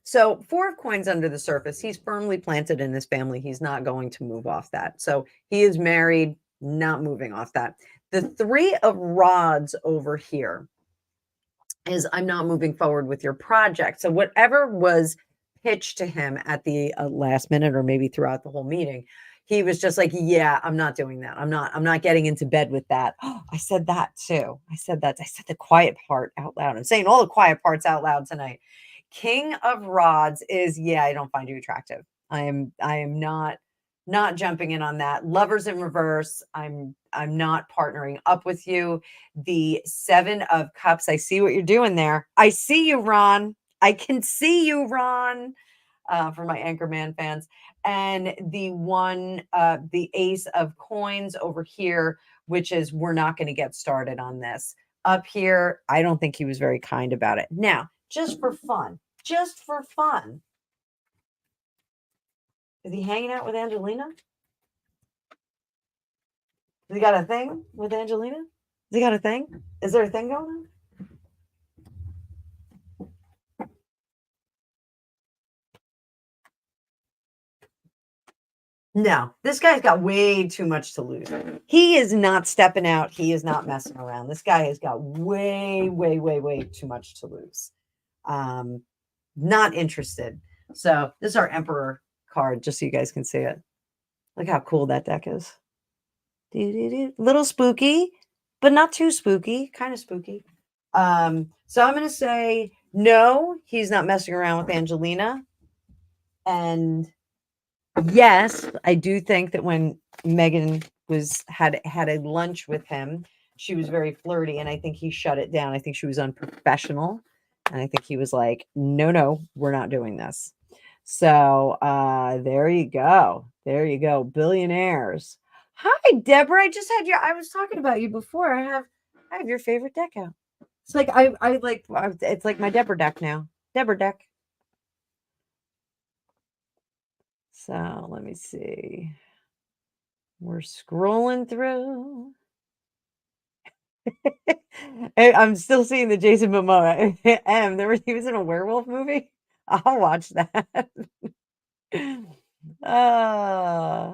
S1: So 4 of Coins under the surface. He's firmly planted in his family. He's not going to move off that. So he is married, not moving off that. The 3 of Rods over here is I'm not moving forward with your project. So whatever was pitched to him at the last minute or maybe throughout the whole meeting, he was just like, yeah, I'm not doing that. I'm not getting into bed with that. Oh, I said that too. I said the quiet part out loud. I'm saying all the quiet parts out loud tonight. King of Rods is, yeah, I don't find you attractive. I am not jumping in on that. Lovers in reverse. I'm not partnering up with you. The 7 of Cups. I see what you're doing there. I see you, Ron. I can see you, Ron, for my Anchorman fans. And the ace of coins over here, which is we're not going to get started on this. Up here, I don't think he was very kind about it. Now, just for fun, is he hanging out with Angelina? Has he got a thing with Angelina? Has he got a thing? Is there a thing going on? No, this guy's got way too much to lose. He is not stepping out. He is not messing around. This guy has got way, way, way, way too much to lose. Not interested. So this is our Emperor card, just so you guys can see it. Look how cool that deck is. Little spooky, but not too spooky. Kind of spooky. So I'm going to say no, he's not messing around with Angelina. And yes, I do think that when Meghan had a lunch with him, she was very flirty, and I think he shut it down. I think she was unprofessional, and I think he was like, "No, we're not doing this." So there you go. There you go. Billionaires. Hi, Deborah. I was talking about you before. I have your favorite deck out. It's like it's like my Deborah deck now. Deborah deck. So let me see. We're scrolling through. I'm still seeing the Jason Momoa. He was in a werewolf movie. I'll watch that. I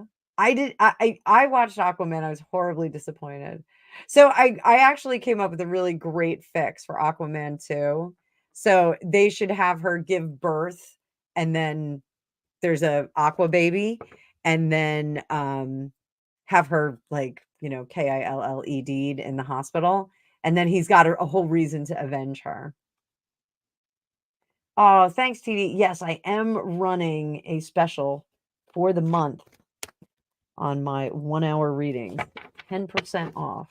S1: watched Aquaman. I was horribly disappointed. So I actually came up with a really great fix for Aquaman 2. So they should have her give birth, and then there's a aqua baby, and then have her, like, KILLED in the hospital, and then he's got a whole reason to avenge her. Oh, thanks, TD. Yes, I am running a special for the month on my 1-hour reading. 10% off.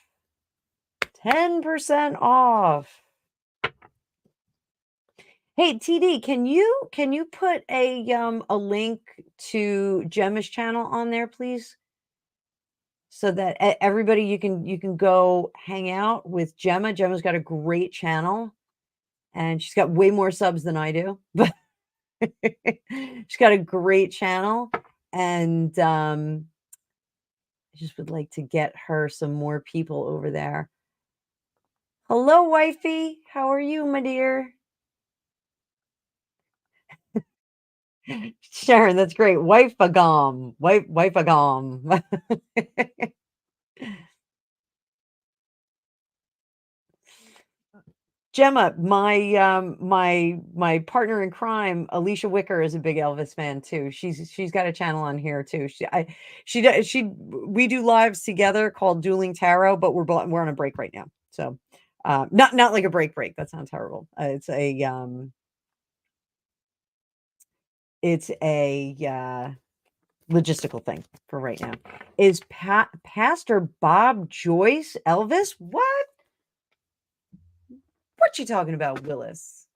S1: 10% off. Hey, TD, can you put a link to Gemma's channel on there, please? So that everybody, you can go hang out with Gemma. Gemma's got a great channel, and she's got way more subs than I do, but she's got a great channel, and I just would like to get her some more people over there. Hello, wifey. How are you, my dear? Sharon, that's great. Wife-a-gom. Wife-a-gom. Gemma, my partner in crime, Alicia Wicker, is a big Elvis fan too. She's got a channel on here too. We do lives together called Dueling Tarot, but we're on a break right now. So not like a break. That sounds terrible. It's a logistical thing for right now. Is Pastor Bob Joyce Elvis? What? What you talking about, Willis?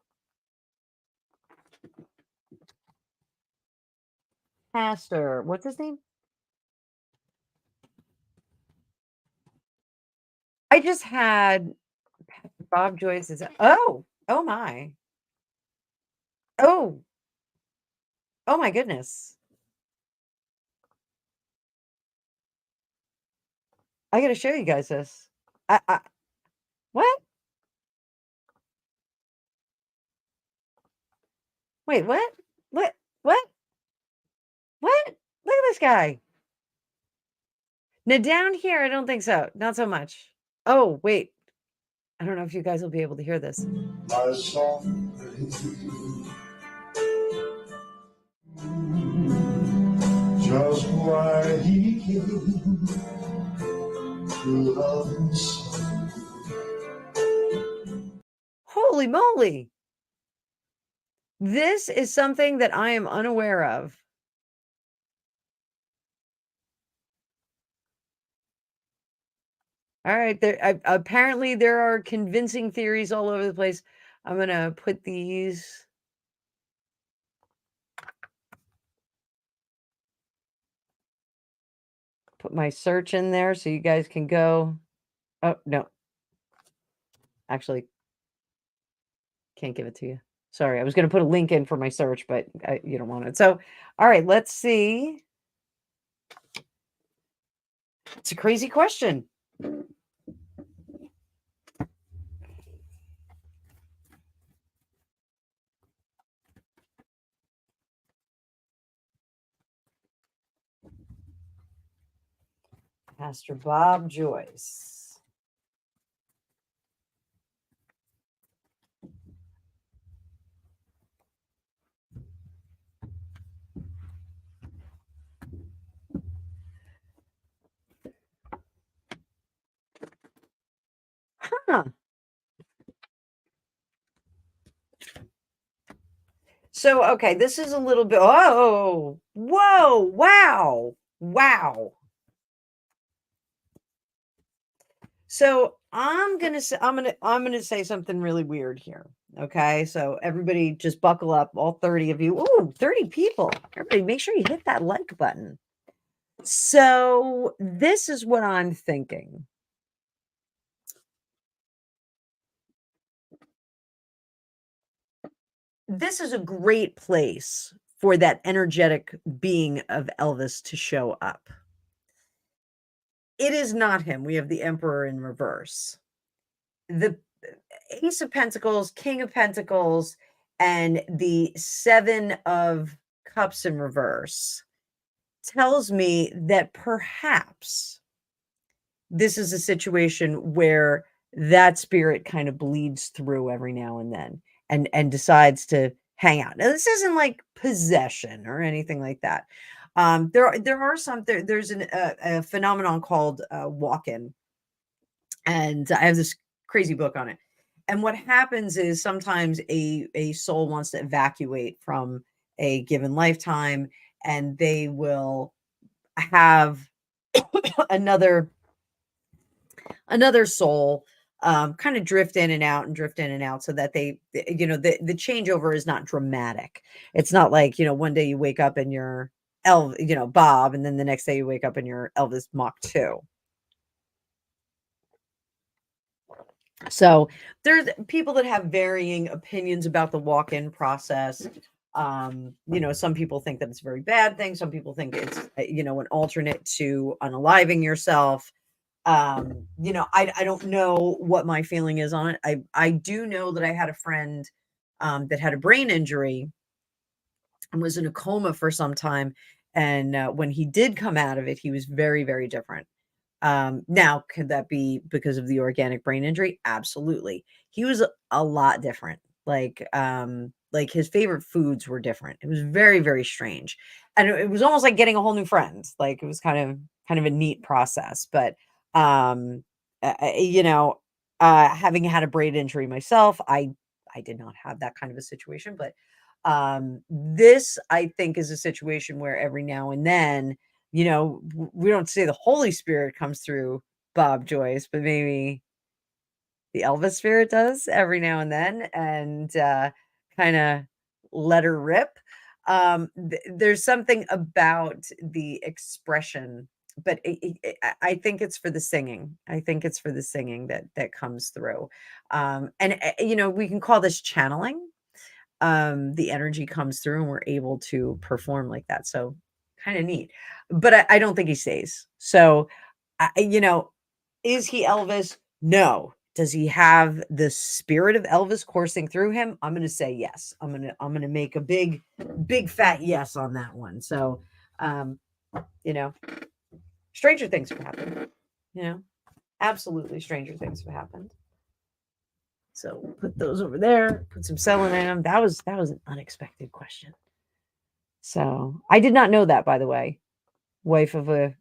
S1: Pastor, what's his name? I just had Bob Joyce's. Oh my. Oh my goodness. I got to show you guys this. What? Wait, what? What? What? What? Look at this guy. Now down here, I don't think so. Not so much. Oh, wait. I don't know if you guys will be able to hear this. Just why he came to love us. Holy moly. This is something that I am unaware of. All right, apparently there are convincing theories all over the place. I'm going to put these put my search in there so you guys can go. Oh, no. Actually, can't give it to you. Sorry, I was going to put a link in for my search, but you don't want it. So, all right, let's see. It's a crazy question. Pastor Bob Joyce. Huh. So, okay, this is a little bit. Oh, whoa, wow, wow. So I'm gonna say something really weird here. Okay, so everybody just buckle up, all 30 of you. Ooh, 30 people. Everybody, make sure you hit that like button. So this is what I'm thinking. This is a great place for that energetic being of Elvis to show up. It is not him. We have the Emperor in reverse. The Ace of Pentacles, King of Pentacles, and the Seven of Cups in reverse tells me that perhaps this is a situation where that spirit kind of bleeds through every now and then and decides to hang out. Now, this isn't like possession or anything like that. There's a phenomenon called walk-in, and I have this crazy book on it. And what happens is sometimes a soul wants to evacuate from a given lifetime, and they will have another soul kind of drift in and out and drift in and out, so that the changeover is not dramatic. It's not like, one day you wake up and you're Bob, and then the next day you wake up and you're Elvis Mach 2. So there's people that have varying opinions about the walk-in process. Some people think that it's a very bad thing. Some people think it's, an alternate to unaliving yourself. I don't know what my feeling is on it. I do know that I had a friend that had a brain injury and was in a coma for some time. And when he did come out of it, he was very, very different. Now, could that be because of the organic brain injury? Absolutely. He was a lot different. Like his favorite foods were different. It was very, very strange. And it was almost like getting a whole new friend. Like, it was kind of a neat process. But um, having had a brain injury myself, I did not have that kind of a situation. But this, I think, is a situation where every now and then, we don't say the Holy Spirit comes through Bob Joyce, but maybe the Elvis spirit does every now and then, and kind of let her rip. There's something about the expression, but I think it's for the singing. I think it's for the singing that comes through. And we can call this channeling. The energy comes through and we're able to perform like that. So kind of neat. But I don't think he stays. So, is he Elvis? No. Does he have the spirit of Elvis coursing through him? I'm going to say yes. I'm going to make a big, big fat yes on that one. So, um, you know, stranger things have happened. Absolutely stranger things have happened. So put those over there, put some selling in them. That was an unexpected question. So I did not know that, by the way. Wife of a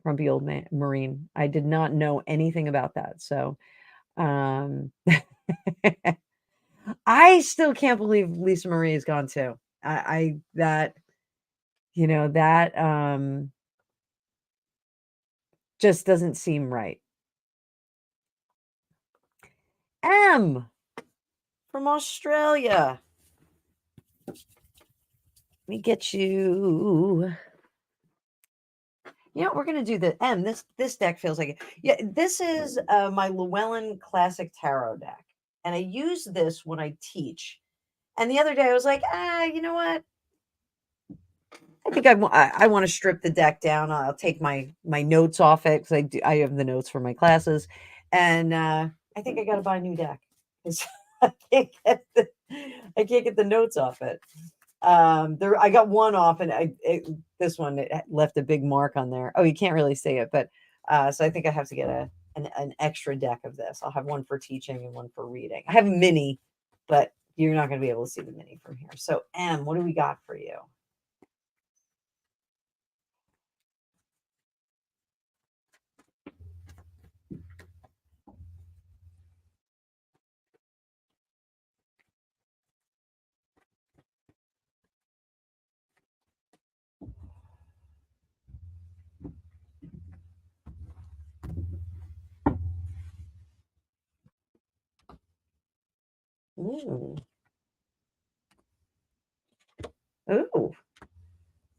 S1: grumpy old Marine. I did not know anything about that. So um I still can't believe Lisa Marie is gone too. I that that just doesn't seem right. M from Australia. Let me get you. You know, we're going to do the M. This deck feels like it. Yeah, this is my Llewellyn Classic Tarot deck. And I use this when I teach. And the other day I was like, you know what? I think I want to strip the deck down. I'll take my notes off it because I have the notes for my classes. And I think I got to buy a new deck because I can't get the notes off it. I got one off, and this one it left a big mark on there. Oh, you can't really see it, but so I think I have to get an extra deck of this. I'll have one for teaching and one for reading. I have a mini, but you're not going to be able to see the mini from here. So M, what do we got for you? Ooh. Ooh.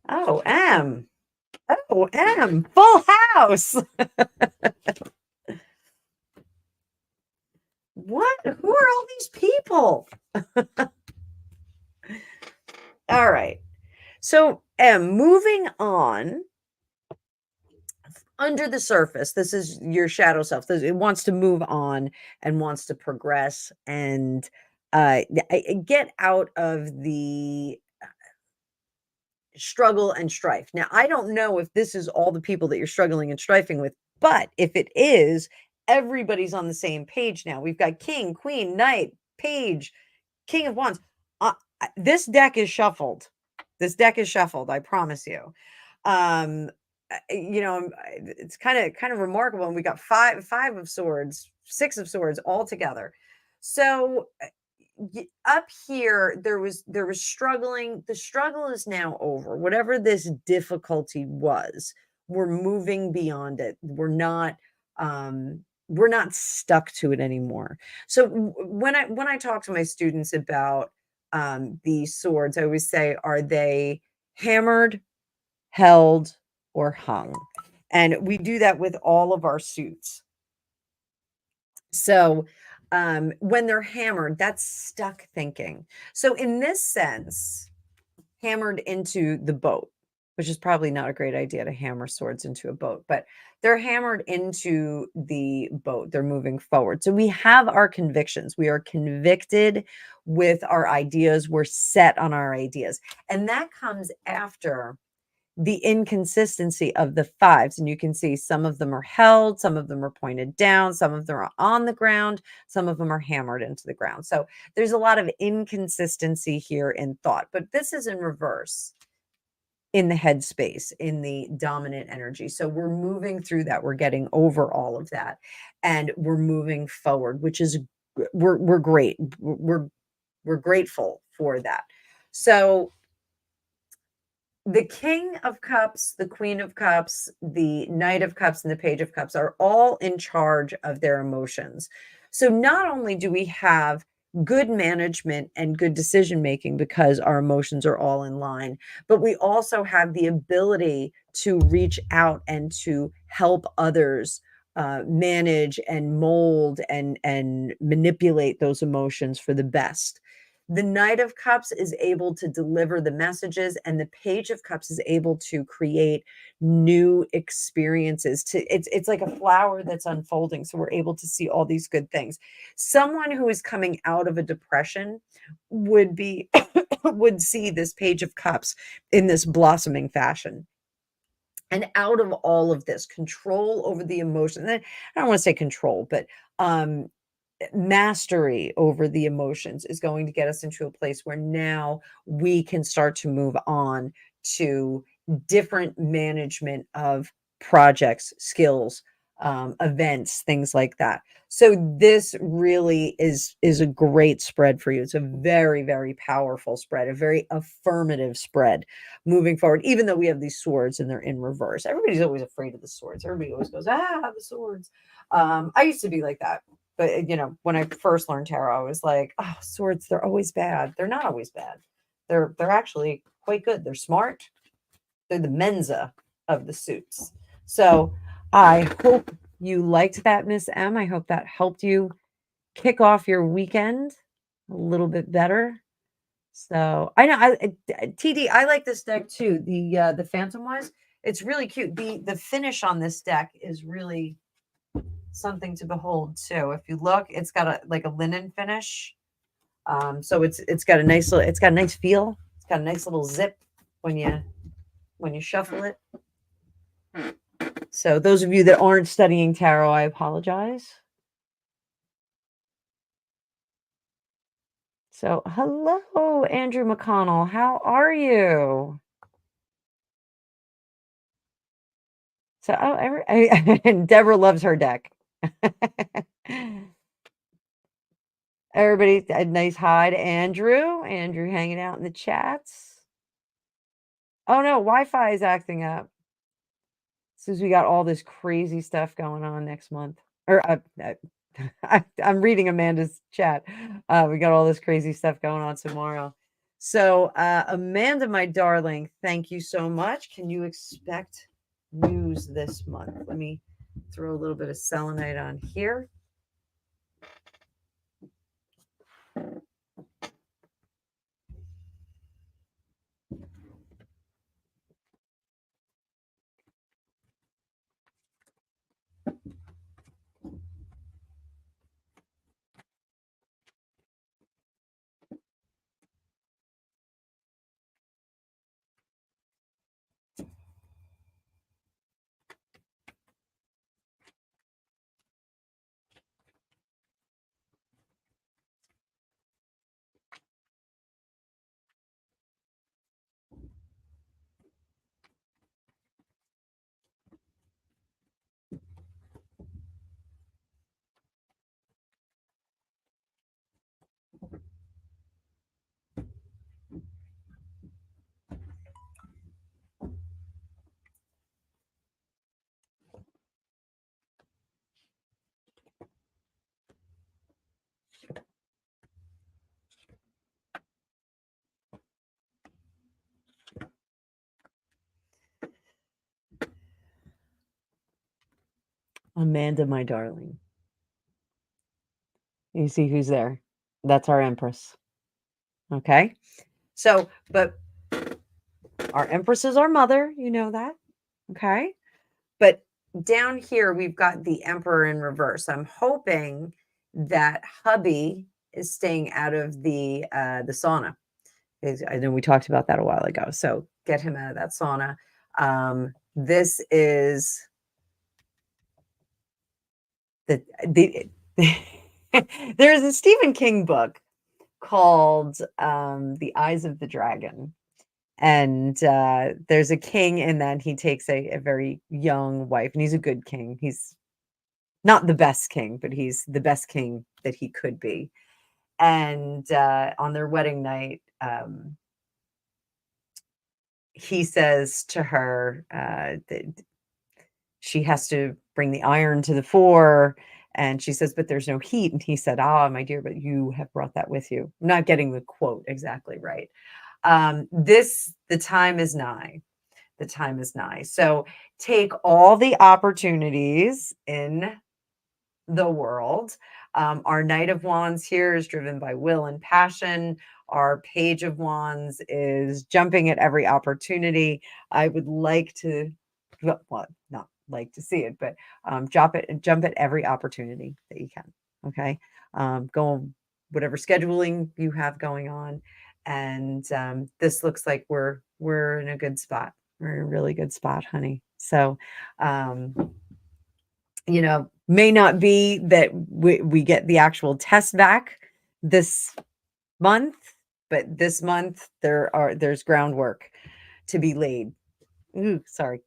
S1: Oh, M. Oh, M. Full house. What? Who are all these people? All right. So, M, moving on. Under the surface, this is your shadow self. It wants to move on and wants to progress and get out of the struggle and strife. Now, I don't know if this is all the people that you're struggling and strifing with, but if it is, everybody's on the same page now. We've got King, Queen, Knight, Page, King of Wands. This deck is shuffled. This deck is shuffled, I promise you. You know, it's kind of remarkable. And we got five of swords, 6 of swords all together. So up here there was struggling. The struggle is now over. Whatever this difficulty was, we're moving beyond it. We're not stuck to it anymore. So when I talk to my students about these swords, I always say, are they hammered, held, or hung? And we do that with all of our suits. So when they're hammered, that's stuck thinking. So in this sense, hammered into the boat, which is probably not a great idea to hammer swords into a boat, but they're hammered into the boat. They're moving forward. So we have our convictions. We are convicted with our ideas. We're set on our ideas. And that comes after the inconsistency of the 5s. And you can see some of them are held, some of them are pointed down, some of them are on the ground, some of them are hammered into the ground. So there's a lot of inconsistency here in thought, but this is in reverse in the headspace, in the dominant energy. So we're moving through that. We're getting over all of that and we're moving forward, which is we're great. We're grateful for that. So the King of Cups, the Queen of Cups, the Knight of Cups, and the Page of Cups are all in charge of their emotions. So not only do we have good management and good decision making because our emotions are all in line, but we also have the ability to reach out and to help others manage and mold and manipulate those emotions for the best. The Knight of Cups is able to deliver the messages, and the Page of Cups is able to create new experiences. It's like a flower that's unfolding, so we're able to see all these good things. Someone who is coming out of a depression would be would see this Page of Cups in this blossoming fashion. And out of all of this, control over the emotion. I don't want to say control, but mastery over the emotions is going to get us into a place where now we can start to move on to different management of projects, skills, events, things like that. So this really is a great spread for you. It's a very, very powerful spread, a very affirmative spread moving forward, even though we have these swords and they're in reverse. Everybody's always afraid of the swords. Everybody always goes, the swords. I used to be like that. But, you know, when I first learned tarot, I was like, oh, swords, they're always bad. They're not always bad. They're actually quite good. They're smart. They're the Mensa of the suits. So I hope you liked that, Miss M. I hope that helped you kick off your weekend a little bit better. So I know TD, I like this deck too. The Phantom wise, it's really cute. The finish on this deck is really something to behold too. If you look, it's got a like a linen finish. So it's got a nice little, it's got a nice feel. It's got a nice little zip when you shuffle it. So those of you that aren't studying tarot, I apologize. So hello, Andrew McConnell. How are you? So and Deborah loves her deck. Everybody, a nice hi to Andrew. Andrew hanging out in the chats. Oh no, Wi-Fi is acting up. Since we got all this crazy stuff going on next month. Or I'm reading Amanda's chat. We got all this crazy stuff going on tomorrow. So, Amanda, my darling, thank you so much. Can you expect news this month? Let me throw a little bit of selenite on here. Amanda, my darling. You see who's there? That's our Empress. Okay. So, but our Empress is our mother. You know that. Okay. But down here, we've got the Emperor in reverse. I'm hoping that hubby is staying out of the sauna. I know we talked about that a while ago. So get him out of that sauna. This is the there's a Stephen King book called The Eyes of the Dragon. And there's a king, and then he takes a very young wife, and he's a good king. He's not the best king, but he's the best king that he could be. And on their wedding night, he says to her that she has to bring the iron to the fore. And she says, but there's no heat. And he said, ah, my dear, but you have brought that with you. I'm not getting the quote exactly right. The time is nigh. The time is nigh. So take all the opportunities in the world. Our Knight of Wands here is driven by will and passion. Our Page of Wands is jumping at every opportunity. I would like to, well, not like to see it, but jump at every opportunity that you can. Okay, go whatever scheduling you have going on, and this looks like we're in a good spot. We're in a really good spot, honey. So, may not be that we get the actual test back this month, but this month there's groundwork to be laid. Ooh, sorry.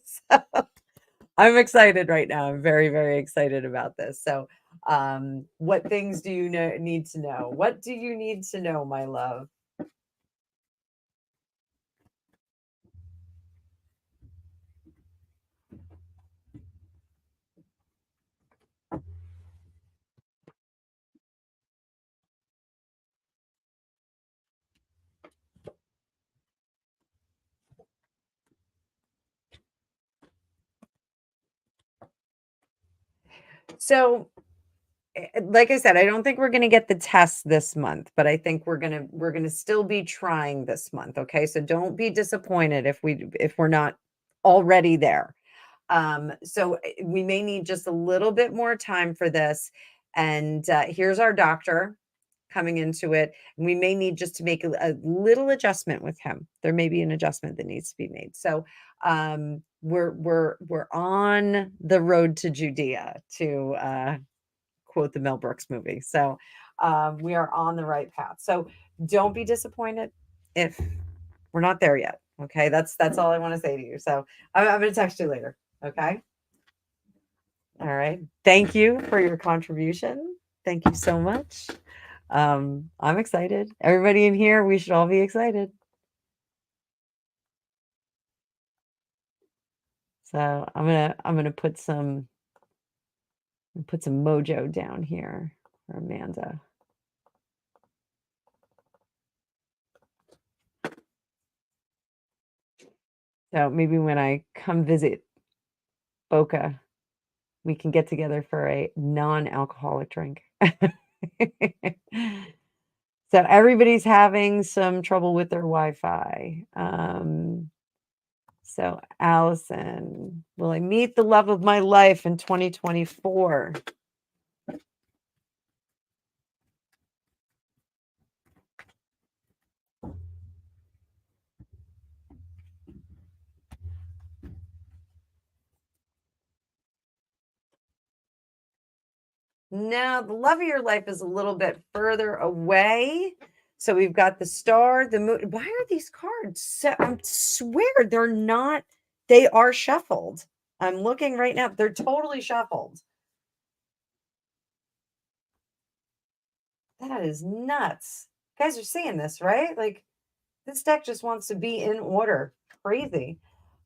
S1: So, I'm excited right now. I'm very, very excited about this. So, what things do you need to know? What do you need to know, my love? So, like I said, I don't think we're going to get the test this month, but I think we're going to still be trying this month, okay? So don't be disappointed if we're not already there. So we may need just a little bit more time for this. And here's our doctor coming into it. And we may need just to make a little adjustment with him. There may be an adjustment that needs to be made. So we're on the road to Judea, to quote the Mel Brooks movie. So we are on the right path. So don't be disappointed if we're not there yet. Okay, that's all I want to say to you. So I'm going to text you later. Okay. All right. Thank you for your contribution. Thank you so much. I'm excited. Everybody in here, we should all be excited. So I'm gonna put some mojo down here for Amanda. So maybe when I come visit Boca, we can get together for a non-alcoholic drink. So everybody's having some trouble with their Wi-Fi. So Allison, will I meet the love of my life in 2024? Now, the love of your life is a little bit further away. So we've got the star, the moon. Why are these cards? So, I swear they're not, they are shuffled. I'm looking right now. They're totally shuffled. That is nuts. You guys are seeing this, right? Like, this deck just wants to be in order. Crazy.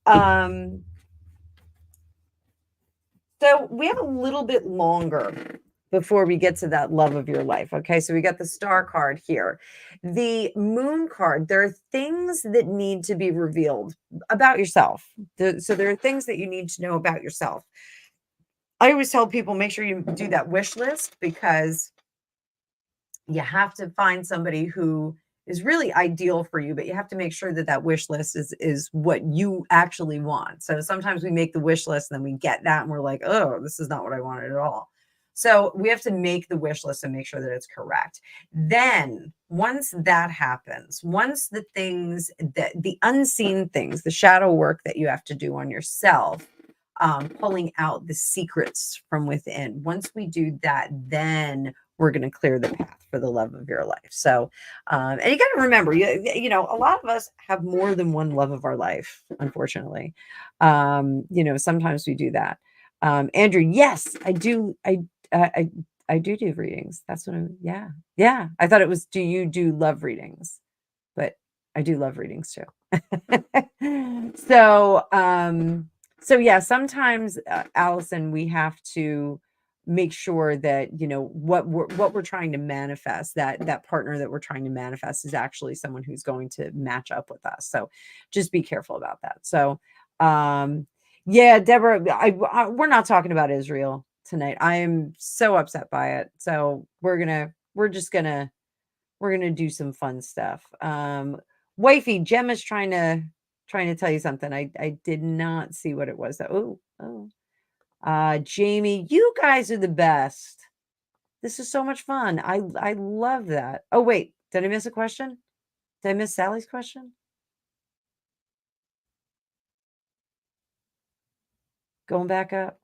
S1: So we have a little bit longer before we get to that love of your life. Okay. So we got the star card here. The moon card, there are things that need to be revealed about yourself. So there are things that you need to know about yourself. I always tell people, make sure you do that wish list, because you have to find somebody who is really ideal for you, but you have to make sure that that wish list is what you actually want. So sometimes we make the wish list and then we get that and we're like, oh, this is not what I wanted at all. So we have to make the wish list and make sure that it's correct. Then once that happens, once the things that the unseen things, the shadow work that you have to do on yourself, pulling out the secrets from within, once we do that, then we're going to clear the path for the love of your life. So, and you got to remember, you know, a lot of us have more than one love of our life, unfortunately. You know, sometimes we do that. Andrew, yes, I do. I do readings. That's what I'm, yeah. Yeah. I thought it was, do you do love readings? But I do love readings too. So, so yeah, sometimes, Allison, we have to make sure that, you know, what we're trying to manifest, that partner that we're trying to manifest is actually someone who's going to match up with us. So just be careful about that. So, yeah, Deborah, we're not talking about Israel tonight. I am so upset by it. So we're just gonna do some fun stuff. Wifey, Gemma's trying to tell you something. I did not see what it was. Oh. Jamie, you guys are the best. This is so much fun. I love that. Oh, wait, did I miss a question? Did I miss Sally's question? Going back up.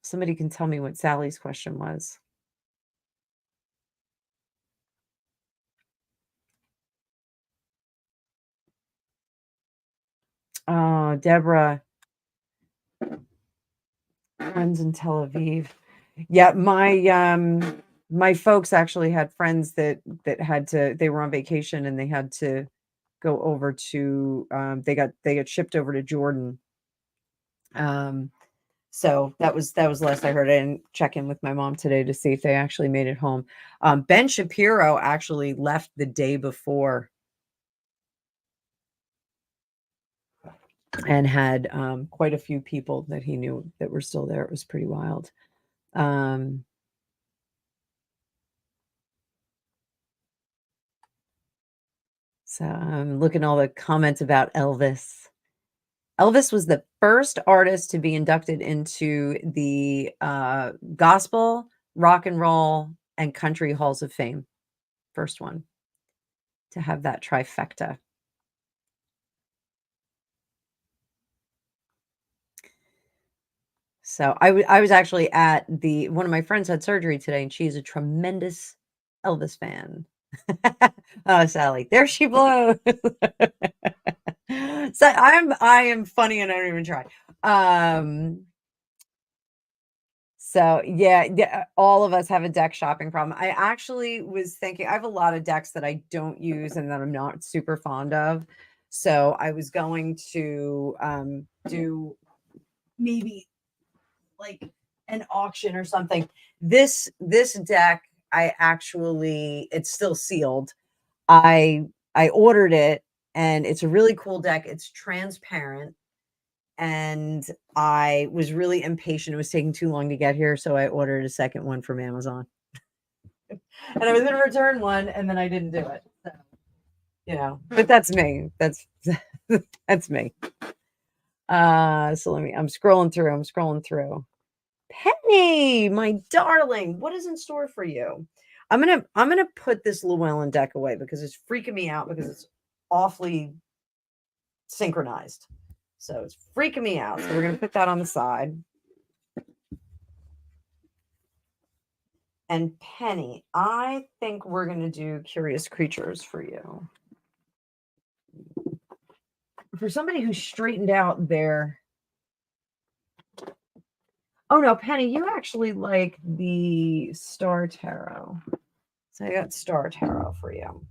S1: Somebody can tell me what Sally's question was. Oh, Deborah. Friends in Tel Aviv. Yeah, my folks actually had friends that they were on vacation and they had to go over to they got shipped over to Jordan. So that was the last I heard. I didn't check in with my mom today to see if they actually made it home. Ben Shapiro actually left the day before. and had quite a few people that he knew that were still there. It was pretty wild. So I'm looking at all the comments about Elvis. Elvis was the first artist to be inducted into the gospel, rock and roll, and country halls of fame. First one to have that trifecta. So I was actually at one of my friends had surgery today, and she's a tremendous Elvis fan. Oh, Sally, there she blows. So I am funny and I don't even try. So yeah, all of us have a deck shopping problem. I actually was thinking I have a lot of decks that I don't use and that I'm not super fond of. So I was going to do maybe like an auction or something. This deck, I actually it's still sealed. I ordered it and it's a really cool deck. It's transparent and I was really impatient. It was taking too long to get here, so I ordered a second one from Amazon. And I was going to return one and then I didn't do it. So, but that's me. That's that's me. So I'm scrolling through. Penny, my darling, what is in store for you? I'm gonna put this Llewellyn deck away because it's freaking me out because it's awfully synchronized. So it's freaking me out. So we're gonna put that on the side. And Penny, I think we're gonna do Curious Creatures for you. For somebody who's straightened out their Oh no, Penny, you actually like the Star Tarot. So I got Star Tarot for you.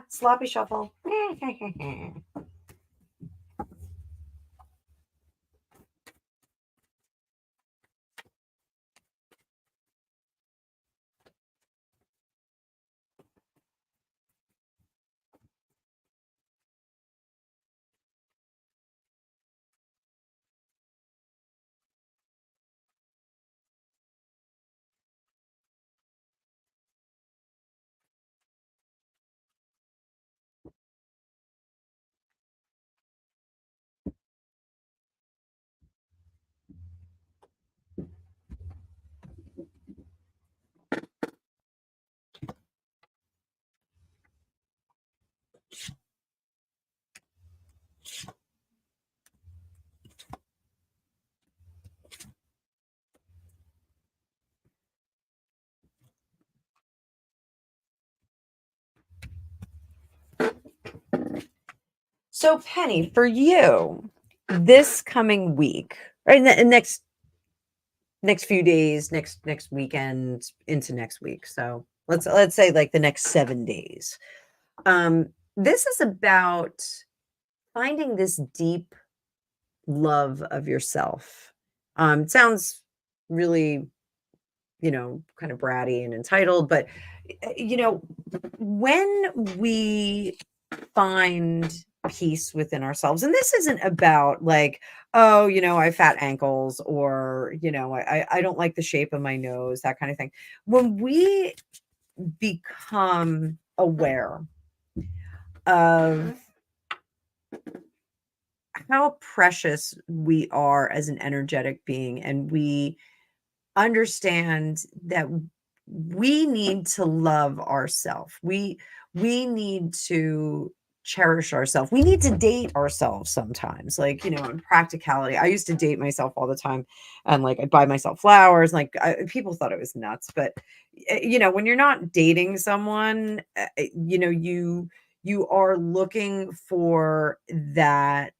S1: Sloppy shuffle. So, Penny, for you, this coming week, right? Next few days, next weekend into next week. So let's say like the next 7 days. This is about finding this deep love of yourself. It sounds really, kind of bratty and entitled, but when we find peace within ourselves, and this isn't about like, oh, I have fat ankles, or I don't like the shape of my nose, that kind of thing. When we become aware of how precious we are as an energetic being, and we understand that we need to love ourselves. We need to cherish ourselves. We need to date ourselves sometimes. Like, in practicality, I used to date myself all the time, and like I'd buy myself flowers. Like people thought it was nuts, but when you're not dating someone, you are looking for that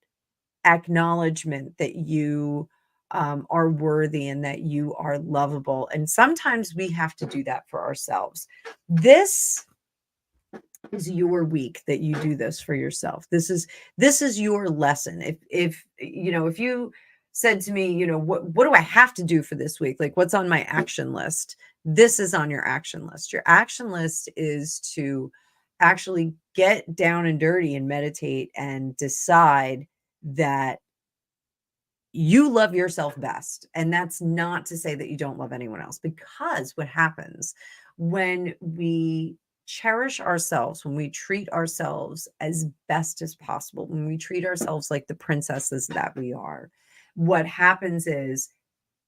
S1: acknowledgement that you are worthy and that you are lovable. And sometimes we have to do that for ourselves. This is your week that you do this for yourself. This is your lesson. If you said to me, what do I have to do for this week? Like, what's on my action list? This is on your action list. Your action list is to actually get down and dirty and meditate and decide that you love yourself best. And that's not to say that you don't love anyone else, because what happens when we cherish ourselves, when we treat ourselves as best as possible, when we treat ourselves like the princesses that we are, what happens is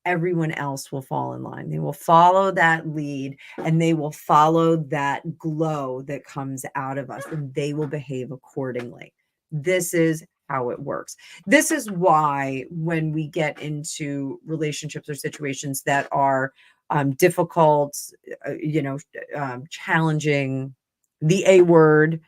S1: everyone else will fall in line. They will follow that lead, and they will follow that glow that comes out of us, and they will behave accordingly. This is how it works. This is why when we get into relationships or situations that are difficult, challenging, the A word,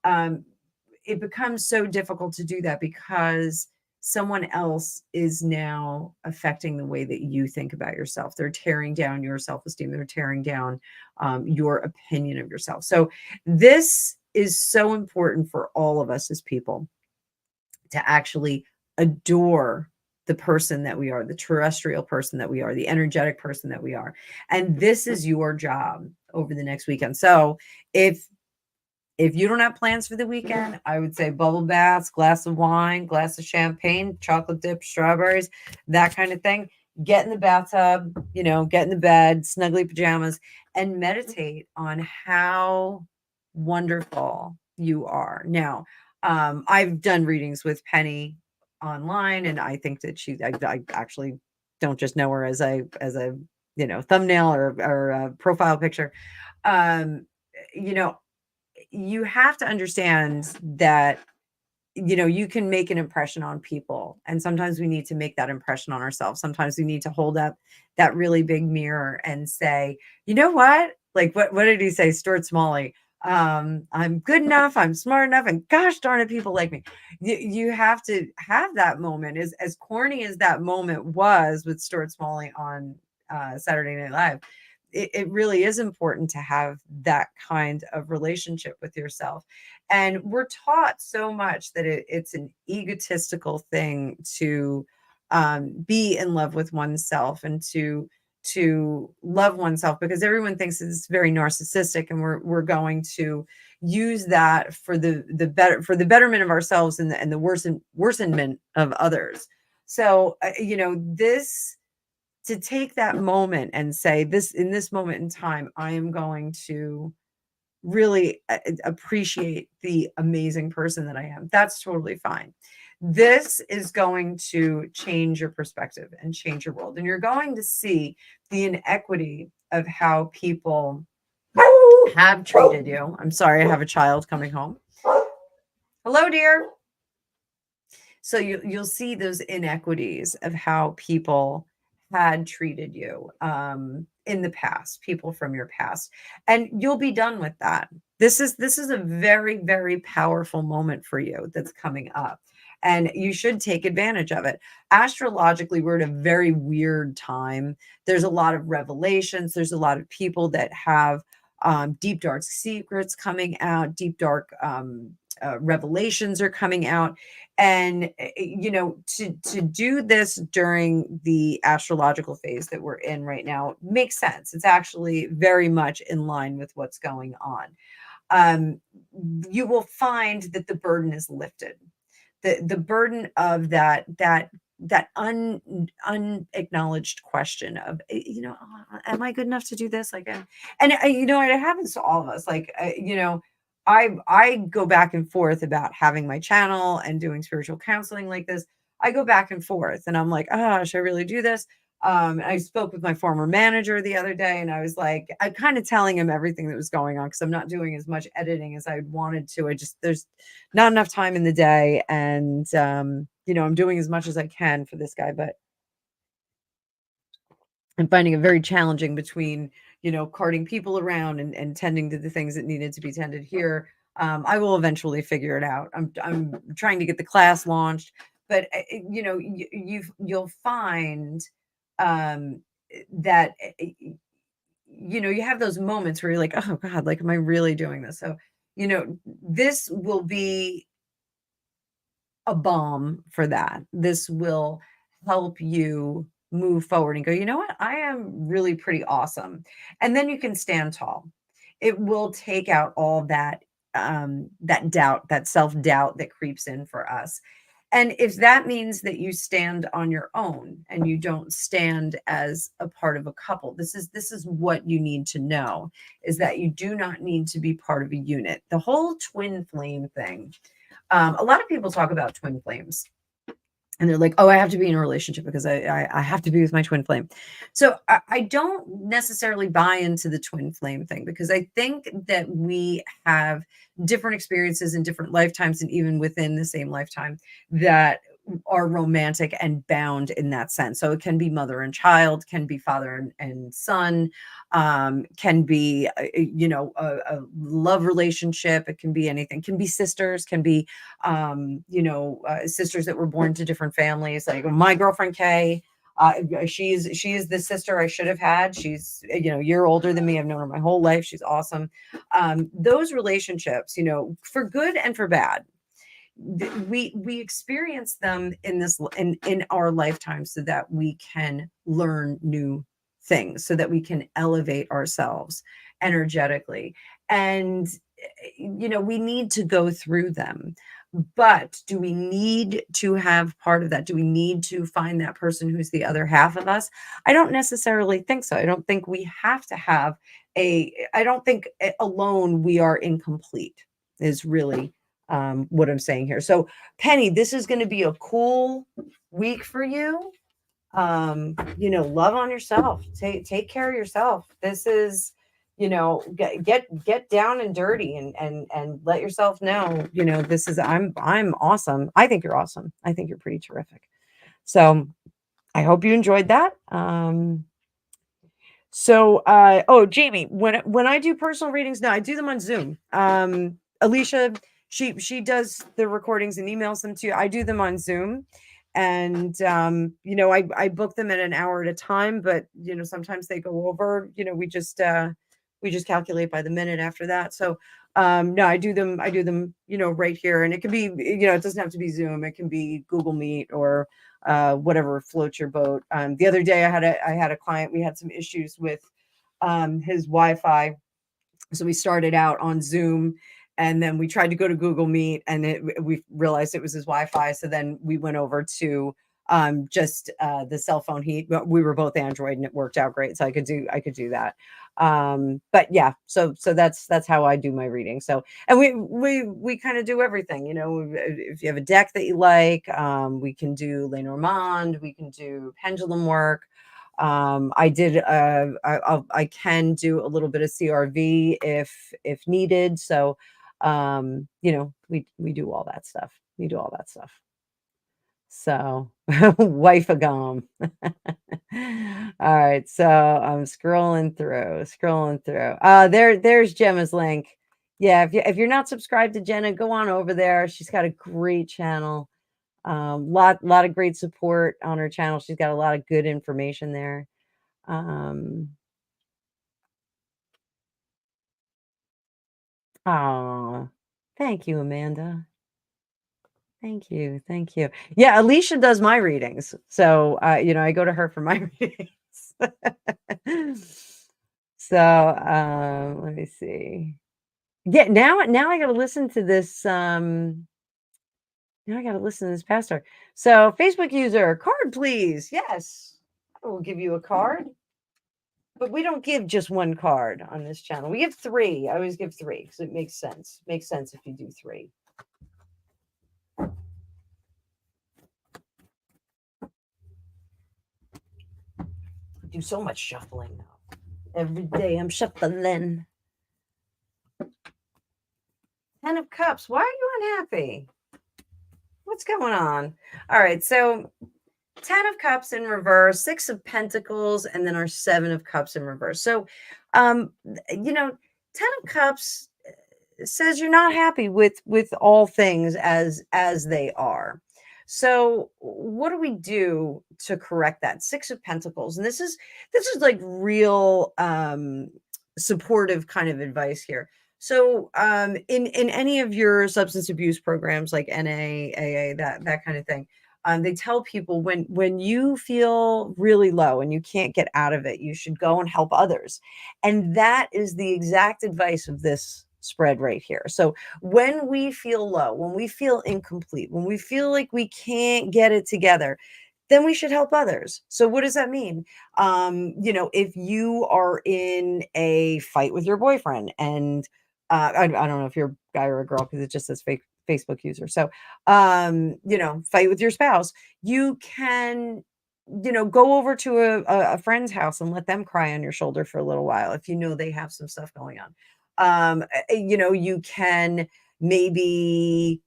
S1: it becomes so difficult to do that, because someone else is now affecting the way that you think about yourself. They're tearing down your self-esteem. They're tearing down your opinion of yourself. So this is so important for all of us as people, to actually adore the person that we are, the terrestrial person that we are, the energetic person that we are. And this is your job over the next weekend. So if you don't have plans for the weekend, I would say bubble baths, glass of wine, glass of champagne, chocolate dipped strawberries, that kind of thing. Get in the bathtub, get in the bed, snuggly pajamas, and meditate on how wonderful you are. Now, I've done readings with Penny online, and I think that I actually don't just know her as a thumbnail or a profile picture. Um, you know, you have to understand that you can make an impression on people, and sometimes we need to make that impression on ourselves. Sometimes we need to hold up that really big mirror and say, you know what, like what did he say, Stuart Smalley? I'm good enough, I'm smart enough, and gosh darn it, people like me. You have to have that moment. As corny as that moment was with Stuart Smalley on Saturday Night Live, it really is important to have that kind of relationship with yourself. And we're taught so much that it's an egotistical thing to be in love with oneself, and to love oneself, because everyone thinks it's very narcissistic, and we're going to use that for the betterment of ourselves, and the worsenment of others. So this, to take that moment and say, this, in this moment in time, I am going to really appreciate the amazing person that I am. That's totally fine. This is going to change your perspective and change your world. And you're going to see the inequity of how people have treated you. I'm sorry, I have a child coming home. Hello, dear. So you'll see those inequities of how people had treated you in the past, people from your past, and you'll be done with that. This is a very, very powerful moment for you that's coming up, and you should take advantage of it. Astrologically, we're at a very weird time. There's a lot of revelations. There's a lot of people that have deep, dark secrets coming out, deep, dark revelations are coming out. And to do this during the astrological phase that we're in right now makes sense. It's actually very much in line with what's going on. You will find that the burden is lifted. The burden of that unacknowledged question of, am I good enough to do this? Like, and it happens to all of us. Like, I go back and forth about having my channel and doing spiritual counseling like this. I go back and forth, and I'm like, should I really do this? I spoke with my former manager the other day, and I was like, I'm kind of telling him everything that was going on, because I'm not doing as much editing as I wanted to. There's not enough time in the day. And, I'm doing as much as I can for this guy, but I'm finding it very challenging between, carting people around and tending to the things that needed to be tended here. I will eventually figure it out. I'm trying to get the class launched, but you'll find that you have those moments where you're like, oh God, like, am I really doing this? So this will be a balm for that. This will help you move forward and go, you know what? I am really pretty awesome. And then you can stand tall. It will take out all that doubt, that self-doubt that creeps in for us. And if that means that you stand on your own and you don't stand as a part of a couple, this is what you need to know, is that you do not need to be part of a unit. The whole twin flame thing. A lot of people talk about twin flames and they're like, oh, I have to be in a relationship because I have to be with my twin flame. So I don't necessarily buy into the twin flame thing, because I think that we have different experiences in different lifetimes, and even within the same lifetime, that are romantic and bound in that sense. So it can be mother and child, can be father and son, can be a love relationship. It can be anything. Can be sisters, can be sisters that were born to different families. Like my girlfriend Kay, she is the sister I should have had. She's a year older than me. I've known her my whole life. She's awesome. Those relationships, for good and for bad, we experience them in our lifetime, so that we can learn new things, so that we can elevate ourselves energetically. And we need to go through them. But do we need to have part of that? Do we need to find that person who's the other half of us? I don't necessarily think so. I don't think we have to have I don't think alone we are incomplete, is really what I'm saying here. So Penny, this is going to be a cool week for you. Love on yourself. Take care of yourself. This is, get down and dirty and let yourself know, this is, I'm awesome. I think you're awesome. I think you're pretty terrific. So I hope you enjoyed that. Jamie, when I do personal readings now, I do them on Zoom. Alicia, she does the recordings and emails them to you. I do them on Zoom. And I book them at an hour at a time, but sometimes they go over. We just calculate by the minute after that. So no, I do them right here. And it can be, it doesn't have to be Zoom, it can be Google Meet or whatever floats your boat. The other day I had a client, we had some issues with his Wi-Fi. So we started out on Zoom, and then we tried to go to Google Meet, and we realized it was his Wi-Fi. So then we went over to just the cell phone. We were both Android, and it worked out great. So I could do that. But yeah, so that's how I do my reading. So, and we kind of do everything, if you have a deck that you like, we can do Lenormand, we can do pendulum work. I can do a little bit of CRV if needed. So, we do all that stuff. We do all that stuff. So, wife a gum. All right. So I'm scrolling through. There's Gemma's link. Yeah. If you're not subscribed to Jenna, go on over there. She's got a great channel. Lot of great support on her channel. She's got a lot of good information there. Thank you, Amanda. Thank you. Yeah, Alicia does my readings. So I go to her for my readings. So let me see. Yeah, now I gotta listen to this. Now I got to listen to this pastor. So, Facebook user, card, please. Yes, I will give you a card. But we don't give just one card on this channel. We give 3. I always give 3 because it makes sense. Makes sense if you do 3. I do so much shuffling now. Every day I'm shuffling. 10 of Cups. Why are you unhappy? What's going on? All right, so 10 of Cups in reverse, 6 of Pentacles, and then our 7 of Cups in reverse. So, 10 of Cups says you're not happy with all things as they are. So what do we do to correct that? 6 of Pentacles, and this is like real supportive kind of advice here. So in any of your substance abuse programs like NA, AA, that kind of thing, They tell people when you feel really low and you can't get out of it, you should go and help others. And that is the exact advice of this spread right here. So when we feel low, when we feel incomplete, when we feel like we can't get it together, then we should help others. So what does that mean? If you are in a fight with your boyfriend and I don't know if you're a guy or a girl because it just says fake Facebook user. So, fight with your spouse. You can, go over to a friend's house and let them cry on your shoulder for a little while if you know they have some stuff going on. You can maybe,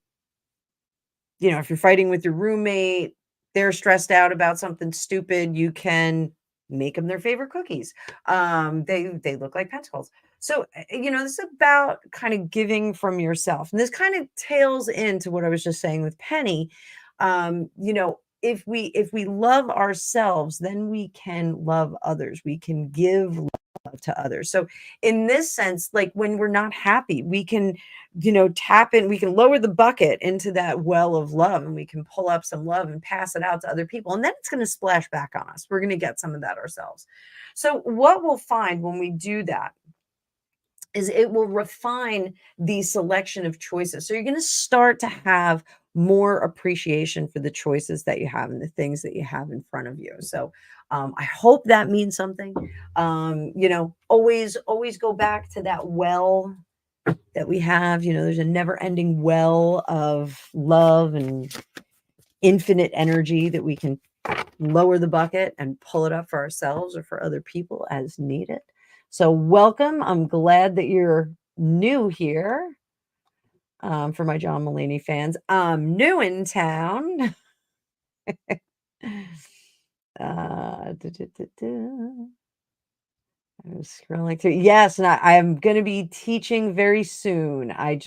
S1: if you're fighting with your roommate, they're stressed out about something stupid, you can make them their favorite cookies. They look like pentacles. So, this is about kind of giving from yourself. And this kind of tails into what I was just saying with Penny. If we love ourselves, then we can love others. We can give love to others. So in this sense, like when we're not happy, we can tap in, we can lower the bucket into that well of love and we can pull up some love and pass it out to other people. And then it's going to splash back on us. We're going to get some of that ourselves. So what we'll find when we do that is it will refine the selection of choices. So you're going to start to have more appreciation for the choices that you have and the things that you have in front of you. So I hope that means something. Always go back to that well that we have. There's a never-ending well of love and infinite energy that we can lower the bucket and pull it up for ourselves or for other people as needed. So welcome. I'm glad that you're new here. For my John Mulaney fans, I'm new in town. I was scrolling through. Yes, and I am going to be teaching very soon. I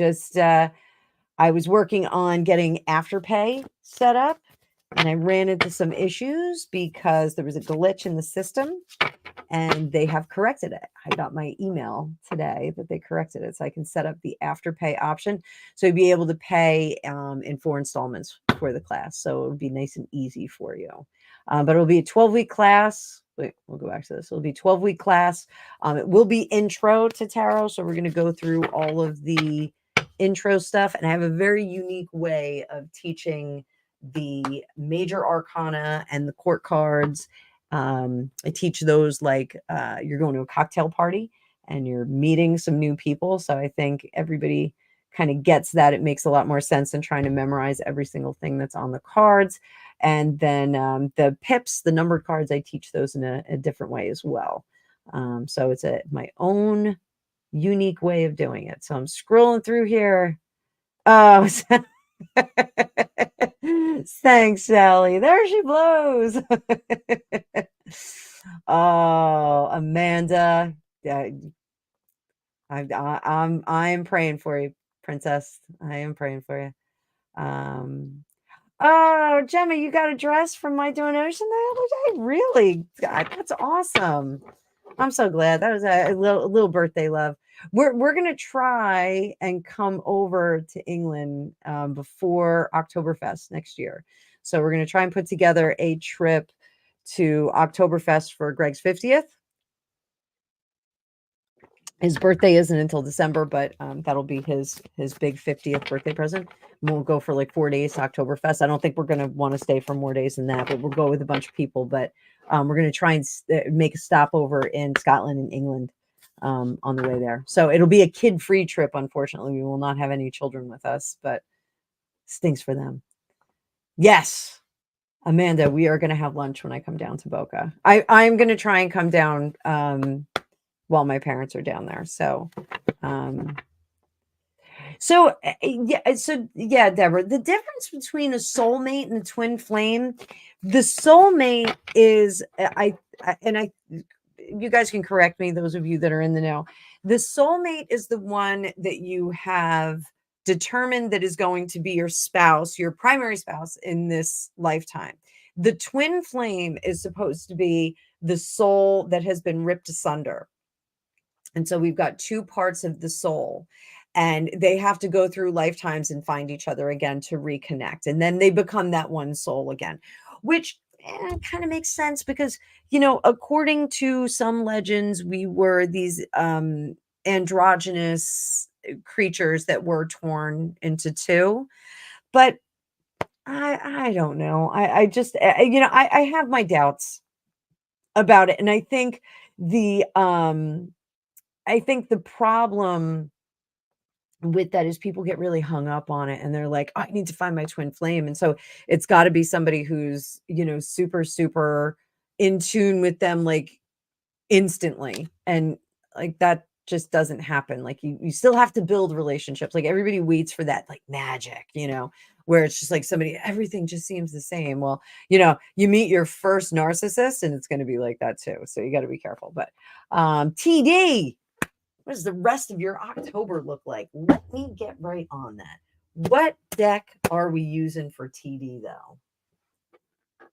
S1: was working on getting Afterpay set up, and I ran into some issues because there was a glitch in the system. And they have corrected it. I got my email today that they corrected it. So I can set up the Afterpay option. So you'll be able to pay in 4 installments for the class. So it'll be nice and easy for you. But it'll be a 12-week class. Wait, we'll go back to this. It'll be a 12-week class. It will be intro to tarot. So we're going to go through all of the intro stuff. And I have a very unique way of teaching the major arcana and the court cards. I teach those like you're going to a cocktail party and you're meeting some new people. So I think everybody kind of gets that. It makes a lot more sense than trying to memorize every single thing that's on the cards. And then the pips, the numbered cards, I teach those in a different way as well. So it's my own unique way of doing it. So I'm scrolling through here. Oh, thanks, Sally. There she blows. Oh, Amanda. Yeah, I'm praying for you, Princess. I am praying for you. Oh, Gemma, you got a dress from my donation? That's awesome. I'm so glad. That was a little birthday love. We're gonna try and come over to England before Oktoberfest next year. So we're gonna try and put together a trip to Oktoberfest for Greg's 50th. His birthday isn't until December, but that'll be his big 50th birthday present. And we'll go for like 4 days to Oktoberfest. I don't think we're going to want to stay for more days than that, but we'll go with a bunch of people. But we're going to try and make a stopover in Scotland and England on the way there. So it'll be a kid-free trip, unfortunately. We will not have any children with us, but stinks for them. Yes, Amanda, we are going to have lunch when I come down to Boca. I'm going to try and come down while my parents are down there. So, Deborah, the difference between a soulmate and a twin flame, the soulmate is, you guys can correct me, those of you that are in the know. The soulmate is the one that you have determined that is going to be your spouse, your primary spouse in this lifetime. The twin flame is supposed to be the soul that has been ripped asunder. And so we've got 2 parts of the soul. and they have to go through lifetimes and find each other again to reconnect, and then they become that one soul again, which kind of makes sense because, according to some legends, we were these androgynous creatures that were torn into two. But I don't know. I just I have my doubts about it, and I think the problem with that is people get really hung up on it, and they're like, "Oh, I need to find my twin flame." And so it's got to be somebody who's, super super in tune with them, like, instantly. And like that just doesn't happen. Like, you still have to build relationships. Like, everybody waits for that, like, magic, where it's just like everything just seems the same. Well, you meet your first narcissist and it's going to be like that too. So you got to be careful. But TD, what does the rest of your October look like? Let me get right on that. What deck are we using for TD though?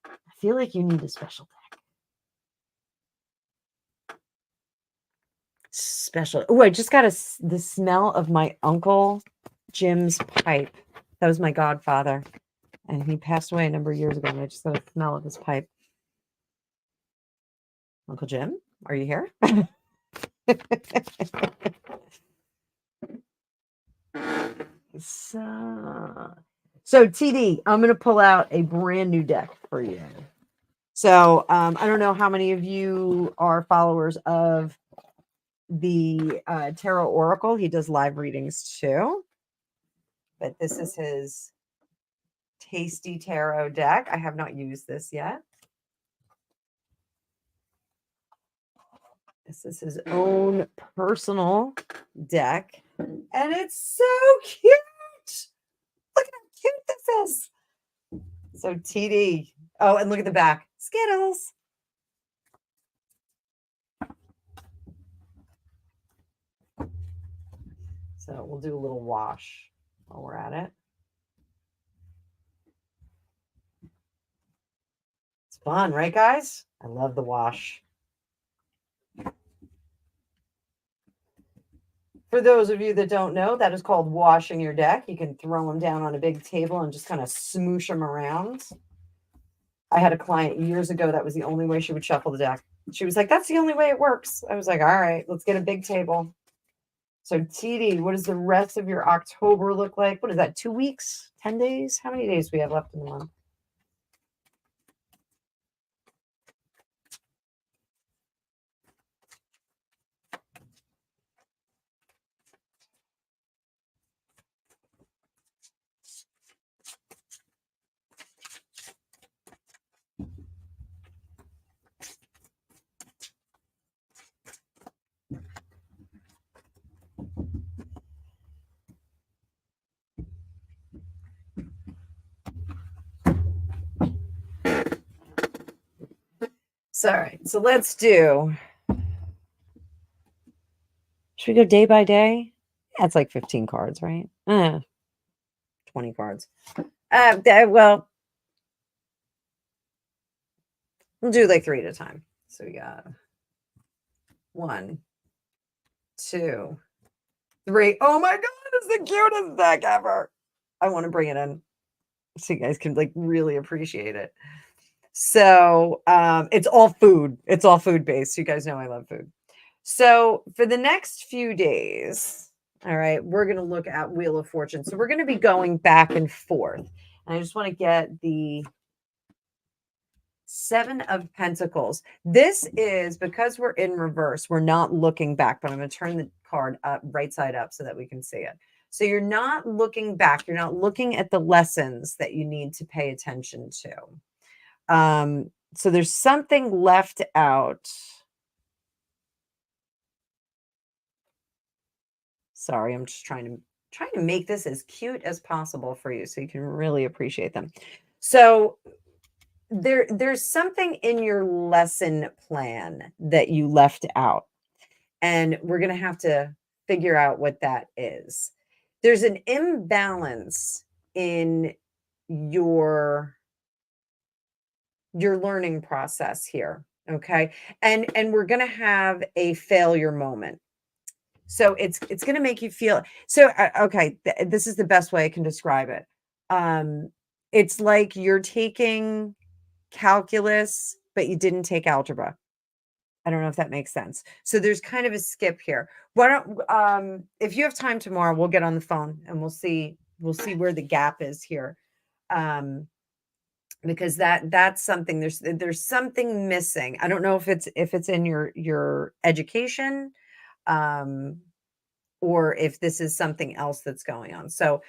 S1: I feel like you need a special deck. Special. Oh, I just got the smell of my Uncle Jim's pipe. That was my godfather, and he passed away a number of years ago, and I just got a smell of his pipe. Uncle Jim, are you here? So TD, I'm going to pull out a brand new deck for you. So I don't know how many of you are followers of the Tarot Oracle. He does live readings too, but this is his Tasty Tarot deck. I have not used this yet. This is his own personal deck, and it's so cute. Look at how cute this is. So TD. Oh, and look at the back. Skittles. So we'll do a little wash while we're at it. It's fun, right, guys? I love the wash. For those of you that don't know, that is called washing your deck. You can throw them down on a big table and just kind of smoosh them around. I had a client years ago that was the only way she would shuffle the deck. She was like, that's the only way it works. I was like, all right, let's get a big table. So TD, what does the rest of your October look like? What is that, 2 weeks, 10 days? How many days do we have left in the month? So, all right, so let's do, should we go day by day? Yeah, it's like 15 cards, right? 20 cards. Well, we'll do like 3 at a time. So we got 1, 2, 3. Oh my God, it's the cutest deck ever. I want to bring it in so you guys can like really appreciate it. So it's all food. It's all food based. You guys know I love food. So for the next few days, all right, we're going to look at Wheel of Fortune. So we're going to be going back and forth. And I just want to get the 7 of Pentacles. This is because we're in reverse. We're not looking back, but I'm going to turn the card up, right side up, so that we can see it. So you're not looking back. You're not looking at the lessons that you need to pay attention to. So there's something left out. Sorry, I'm just trying to make this as cute as possible for you so you can really appreciate them. So there's something in your lesson plan that you left out, and we're going to have to figure out what that is. There's an imbalance in your learning process here, okay? And we're going to have a failure moment. So it's going to make you feel so okay, this is the best way I can describe it. It's like you're taking calculus, but you didn't take algebra. I don't know if that makes sense. So there's kind of a skip here. Why don't if you have time tomorrow, we'll get on the phone and we'll see where the gap is here. Because that's something there's something missing. I don't know if it's in your education, um or if this is something else that's going on. So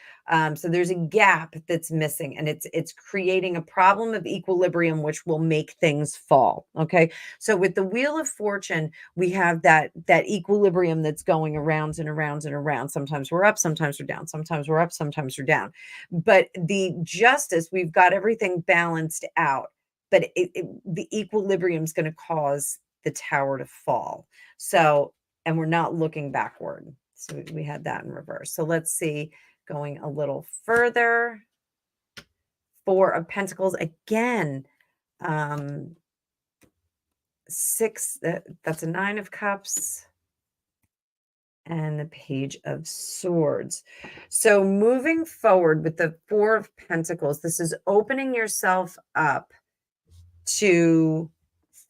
S1: so there's a gap that's missing, and it's creating a problem of equilibrium, which will make things fall. Okay. So with the Wheel of Fortune, we have that equilibrium that's going around and around and around. Sometimes we're up, sometimes we're down, sometimes we're up, sometimes we're down. But the Justice, we've got everything balanced out, but the equilibrium is going to cause the tower to fall. So, and we're not looking backward. So we had that in reverse. So let's see, going a little further. Four of Pentacles again. Six, that's a Nine of Cups. And the Page of Swords. So moving forward with the Four of Pentacles, this is opening yourself up to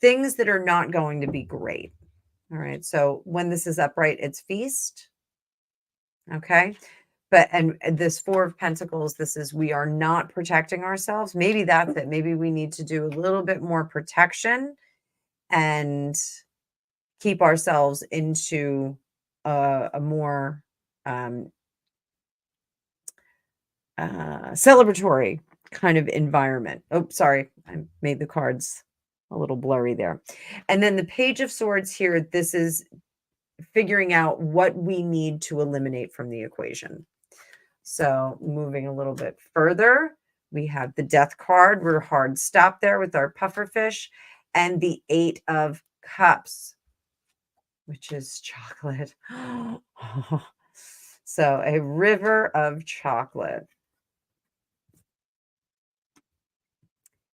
S1: things that are not going to be great. All right. So when this is upright, it's feast. Okay. But and this Four of Pentacles, this is we are not protecting ourselves. Maybe that's it. Maybe we need to do a little bit more protection and keep ourselves into a more celebratory kind of environment. Oh, sorry. I made the cards a little blurry there. And then the Page of Swords here, this is figuring out what we need to eliminate from the equation. So moving a little bit further, we have the Death card. We're hard stop there with our pufferfish, and the Eight of Cups, which is chocolate. So a river of chocolate.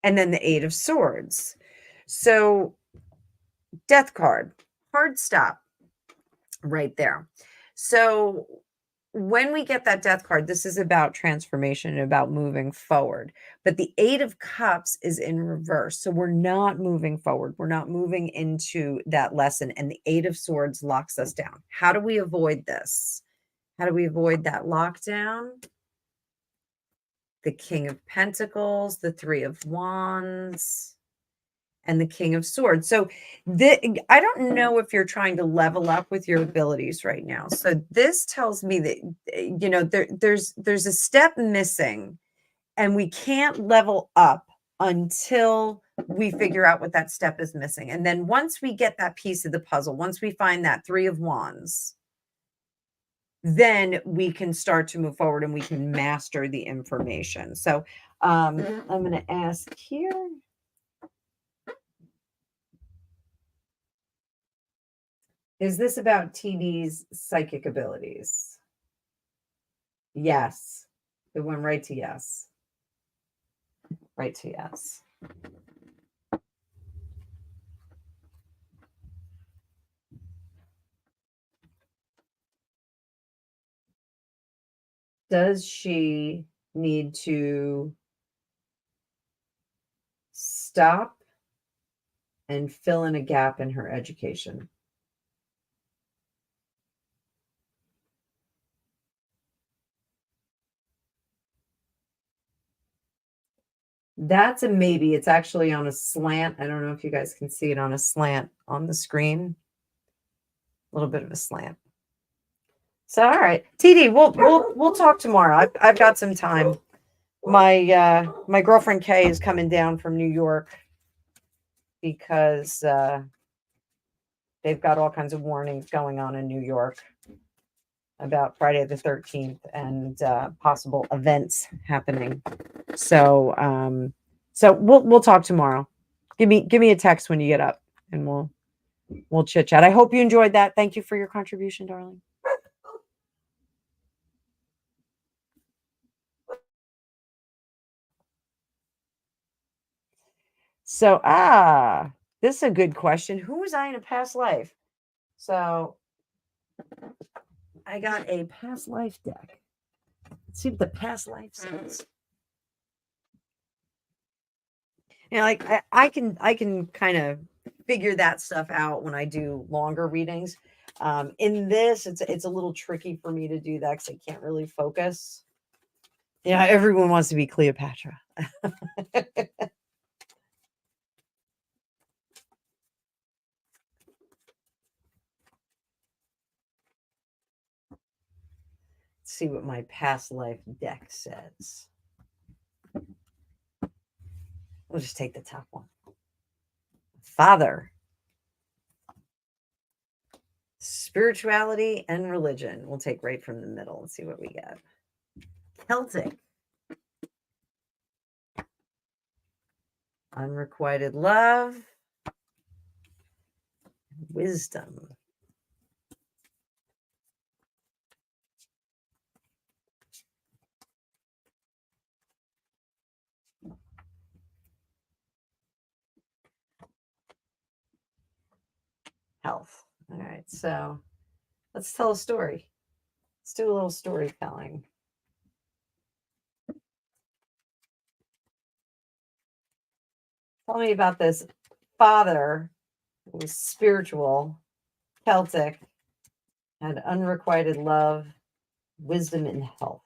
S1: And then the Eight of Swords. So Death card, hard stop right there. So when we get that Death card, this is about transformation and about moving forward. But the Eight of Cups is in reverse. So we're not moving forward. We're not moving into that lesson. And the Eight of Swords locks us down. How do we avoid this? How do we avoid that lockdown? The King of Pentacles, the Three of Wands, and the King of Swords. So I don't know if you're trying to level up with your abilities right now. So this tells me that there's a step missing, and we can't level up until we figure out what that step is missing. And then once we get that piece of the puzzle, once we find that Three of Wands, then we can start to move forward and we can master the information. So I'm going to ask here. Is this about TD's psychic abilities? Yes. It went right to yes. Right to yes. Does she need to stop and fill in a gap in her education? That's a maybe. It's actually on a slant. I don't know if you guys can see it on a slant on the screen. A little bit of a slant. So, all right, TD, we'll talk tomorrow. I've got some time. My girlfriend Kay is coming down from New York because they've got all kinds of warnings going on in New York about Friday the 13th and possible events happening. So so we'll talk tomorrow. Give me a text when you get up, and we'll chit chat. I hope you enjoyed that. Thank you for your contribution, darling. So this is a good question. Who was I in a past life? So I got a past life deck. Let's see what the past life says. You know, like I can kind of figure that stuff out when I do longer readings. In this, it's a little tricky for me to do that because I can't really focus. Yeah, everyone wants to be Cleopatra. Let's see what my past life deck says. We'll just take the top one. Father. Spirituality and religion. We'll take right from the middle and see what we get. Celtic. Unrequited love. Wisdom. Health. All right, so let's tell a story. Let's do a little storytelling. Tell me about this father who was spiritual, Celtic, had unrequited love, wisdom, and health.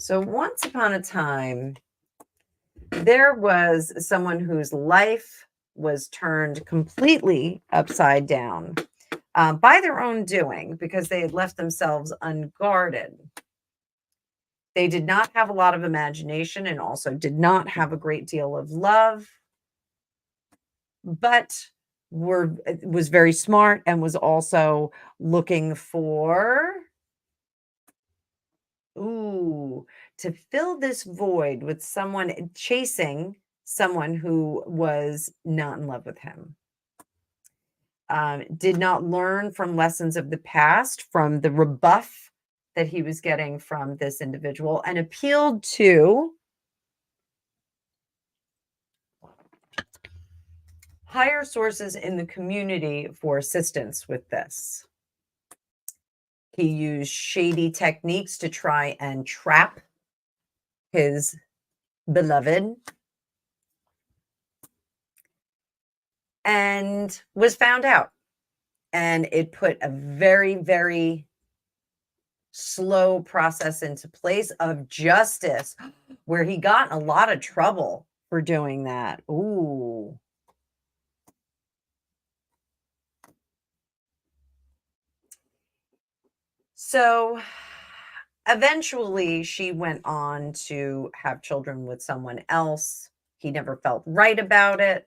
S1: So once upon a time, there was someone whose life was turned completely upside down by their own doing because they had left themselves unguarded. They did not have a lot of imagination and also did not have a great deal of love, but was very smart and was also looking for to fill this void with someone chasing someone who was not in love with him. Did not learn from lessons of the past, from the rebuff that he was getting from this individual, and appealed to higher sources in the community for assistance with this. He used shady techniques to try and trap his beloved and was found out. And it put a very, very slow process into place of justice where he got in a lot of trouble for doing that. Ooh. So eventually she went on to have children with someone else. He never felt right about it.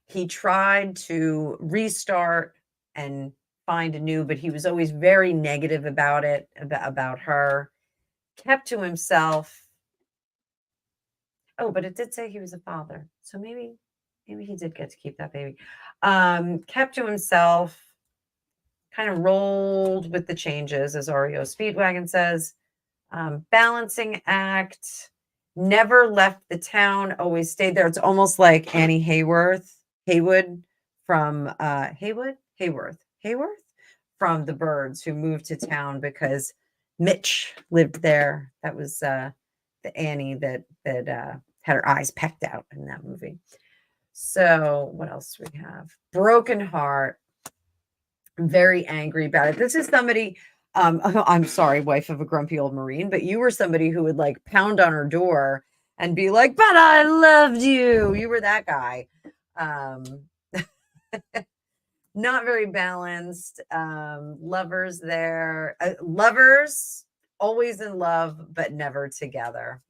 S1: He tried to restart and find a new, but he was always very negative about it, about her. Kept to himself. Oh, but it did say he was a father. So maybe he did get to keep that baby. Kept to himself, kind of rolled with the changes, as REO Speedwagon says. Balancing act, never left the town, always stayed there. It's almost like Annie Haywood from Hayworth from The Birds, who moved to town because Mitch lived there. That was the Annie that had her eyes pecked out in that movie. So what else do we have? Broken heart. Very angry about it. This is somebody, I'm sorry, wife of a grumpy old Marine, but you were somebody who would like pound on her door and be like, but I loved you. You were that guy. Not very balanced. Lovers there. Lovers always in love, but never together.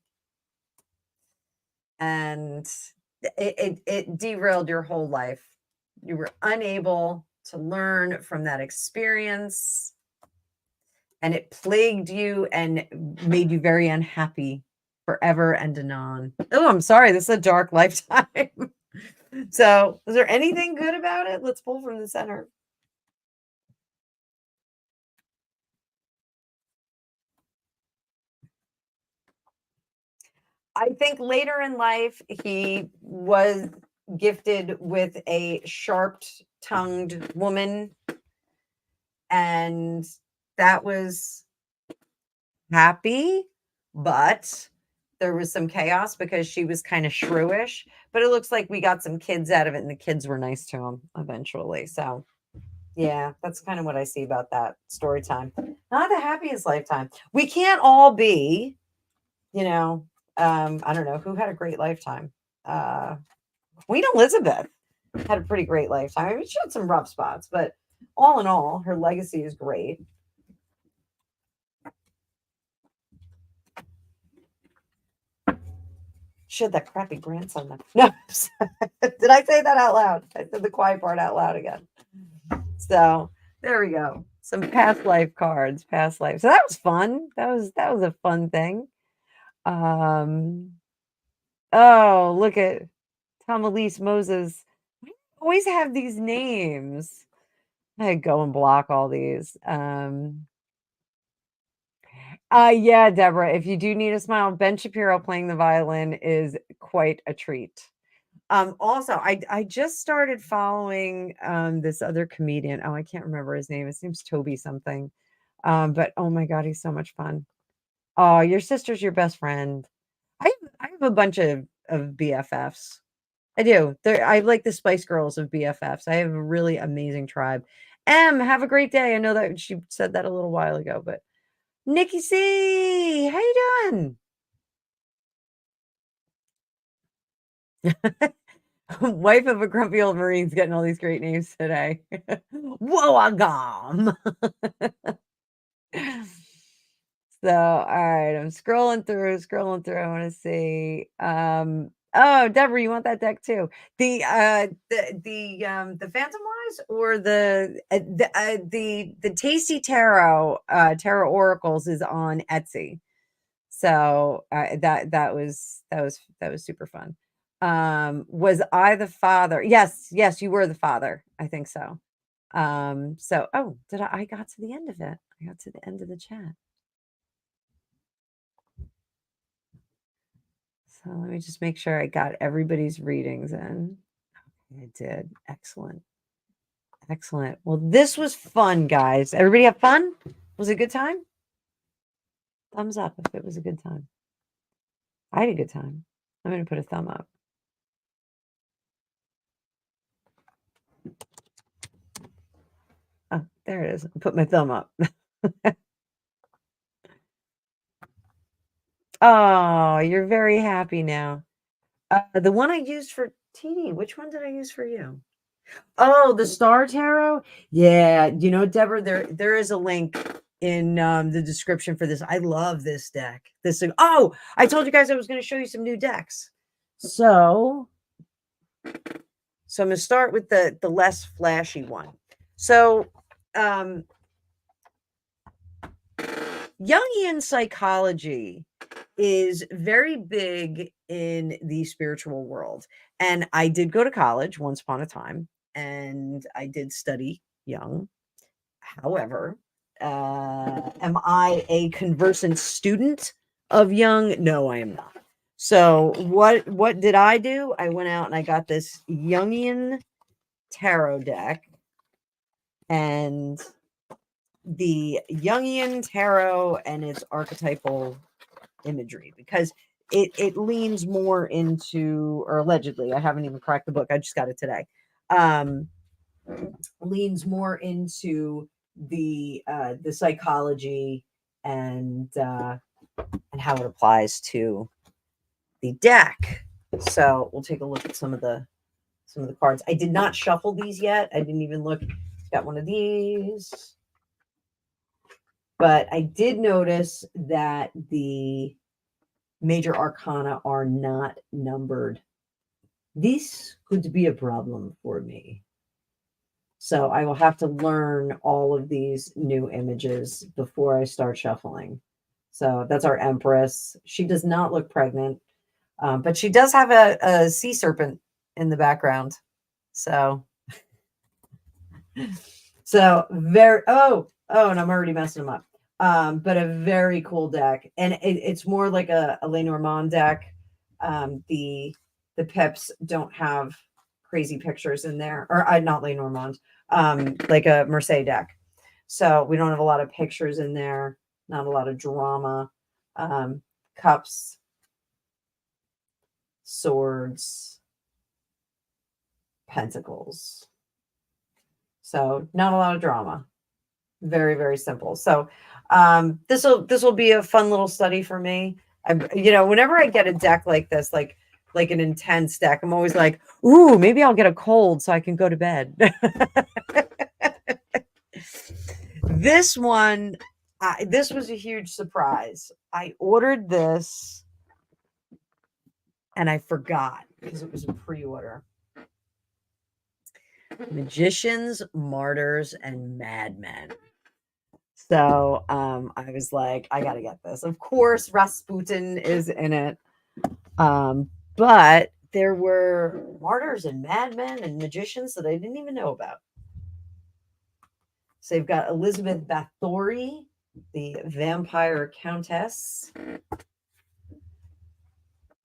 S1: And it derailed your whole life. You were unable to learn from that experience, and it plagued you and made you very unhappy forever and anon. Oh, I'm sorry. This is a dark lifetime. So, is there anything good about it? Let's pull from the center. I think later in life, he was gifted with a sharp-tongued woman, and that was happy, but there was some chaos because she was kind of shrewish. But it looks like we got some kids out of it, and the kids were nice to him eventually. So, yeah, that's kind of what I see about that story time. Not the happiest lifetime. We can't all be, I don't know who had a great lifetime. Queen Elizabeth had a pretty great lifetime. I mean, she had some rough spots, but all in all, her legacy is great. She had that crappy grandson. No, did I say that out loud? I said the quiet part out loud again. So there we go. Some past life cards, past life. So that was fun. That was a fun thing. Oh, look at Tom Elise Moses. I always have these names. I go and block all these. Yeah, Deborah, if you do need a smile, Ben Shapiro playing the violin is quite a treat. Also, I just started following this other comedian. Oh, I can't remember his name. His name's Toby something. But oh my God, he's so much fun. Oh, your sister's your best friend. I have a bunch of BFFs. I do. I like the Spice Girls of BFFs. I have a really amazing tribe. Have a great day. I know that she said that a little while ago, but Nikki C, how you doing? Wife of a grumpy old Marine's getting all these great names today. Whoa, So, all right, I'm scrolling through. I want to see. Oh, Deborah, you want that deck too? The Phantom Wise or the Tasty Tarot Tarot Oracles is on Etsy. So that was super fun. Was I the father? Yes, you were the father. I think so. Oh, I got to the end of it. I got to the end of the chat. So let me just make sure I got everybody's readings in. I did. Excellent. Excellent. Well, this was fun, guys. Everybody have fun? Was it a good time? Thumbs up if it was a good time. I had a good time. I'm going to put a thumb up. Oh, there it is. I put my thumb up. Oh, you're very happy now. The one I used for TD, which one did I use for you? Oh, the Star Tarot? Yeah, Deborah, there is a link in the description for this. I love this deck. Oh, I told you guys I was going to show you some new decks. So I'm going to start with the less flashy one. So, Jungian psychology is very big in the spiritual world. And I did go to college once upon a time, and I did study Jung. However, am I a conversant student of Jung? No, I am not. So what did I do? I went out and I got this Jungian tarot deck, and the Jungian tarot and its archetypal imagery, because it leans more into, or allegedly, I haven't even cracked the book, I just got it today, leans more into the psychology and how it applies to the deck. So we'll take a look at some of the cards. I did not shuffle these yet. I didn't even look. Got one of these. But I did notice that the major arcana are not numbered. This could be a problem for me. So I will have to learn all of these new images before I start shuffling. So that's our Empress. She does not look pregnant, but she does have a sea serpent in the background. So very, and I'm already messing them up. But a very cool deck. And it's more like a Lenormand deck. The pips don't have crazy pictures in there, or not Les Normands, like a Marseille deck. So we don't have a lot of pictures in there, not a lot of drama. Cups, swords, pentacles. So not a lot of drama. Very, very simple. So this will be a fun little study for me. Whenever I get a deck like this, like an intense deck, I'm always like, ooh, maybe I'll get a cold so I can go to bed. This one, this was a huge surprise. I ordered this and I forgot because it was a pre-order. Magicians, Martyrs, and Madmen. So I was like, I gotta get this. Of course, Rasputin is in it. But there were martyrs and madmen and magicians that I didn't even know about. So you've got Elizabeth Bathory, the vampire countess.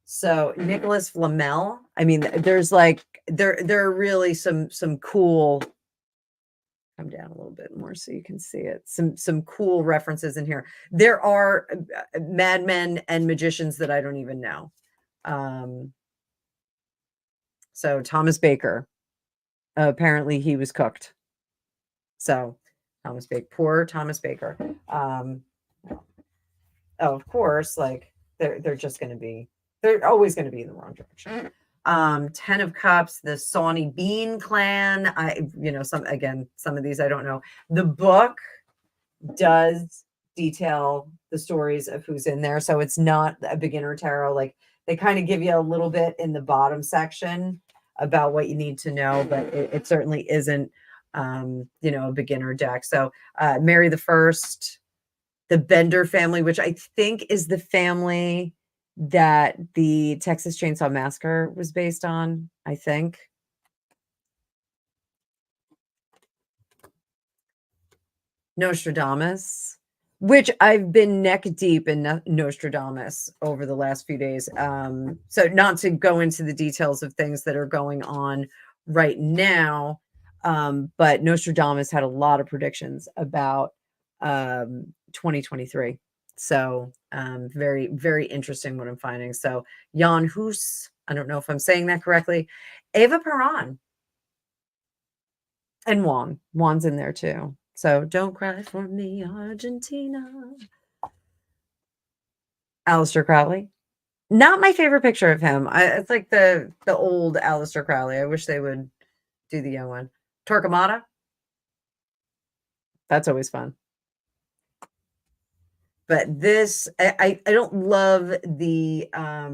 S1: So Nicholas Flamel. I mean, there's like there are really some cool. Come down a little bit more so you can see it. Some cool references in here. There are madmen and magicians that I don't even know. So Thomas Baker, apparently he was cooked. So Thomas Baker, poor Thomas Baker. Of course, like they're just going to be, they're always going to be in the wrong direction. 10 of Cups, the Sawney Bean clan. Some of these I don't know. The book does detail the stories of who's in there, so it's not a beginner tarot. Like they kind of give you a little bit in the bottom section about what you need to know, but it certainly isn't a beginner deck. So Mary the First, the Bender family, which I think is the family that the Texas Chainsaw Massacre was based on, I think. Nostradamus, which I've been neck deep in Nostradamus over the last few days. So not to go into the details of things that are going on right now, but Nostradamus had a lot of predictions about 2023. So very, very interesting what I'm finding. So Jan Hus, I don't know if I'm saying that correctly. Eva Peron. And Juan's in there too. So Don't Cry for Me, Argentina. Aleister Crowley. Not my favorite picture of him. It's like the old Aleister Crowley. I wish they would do the young one. Torquemada. That's always fun. But this, I don't love the I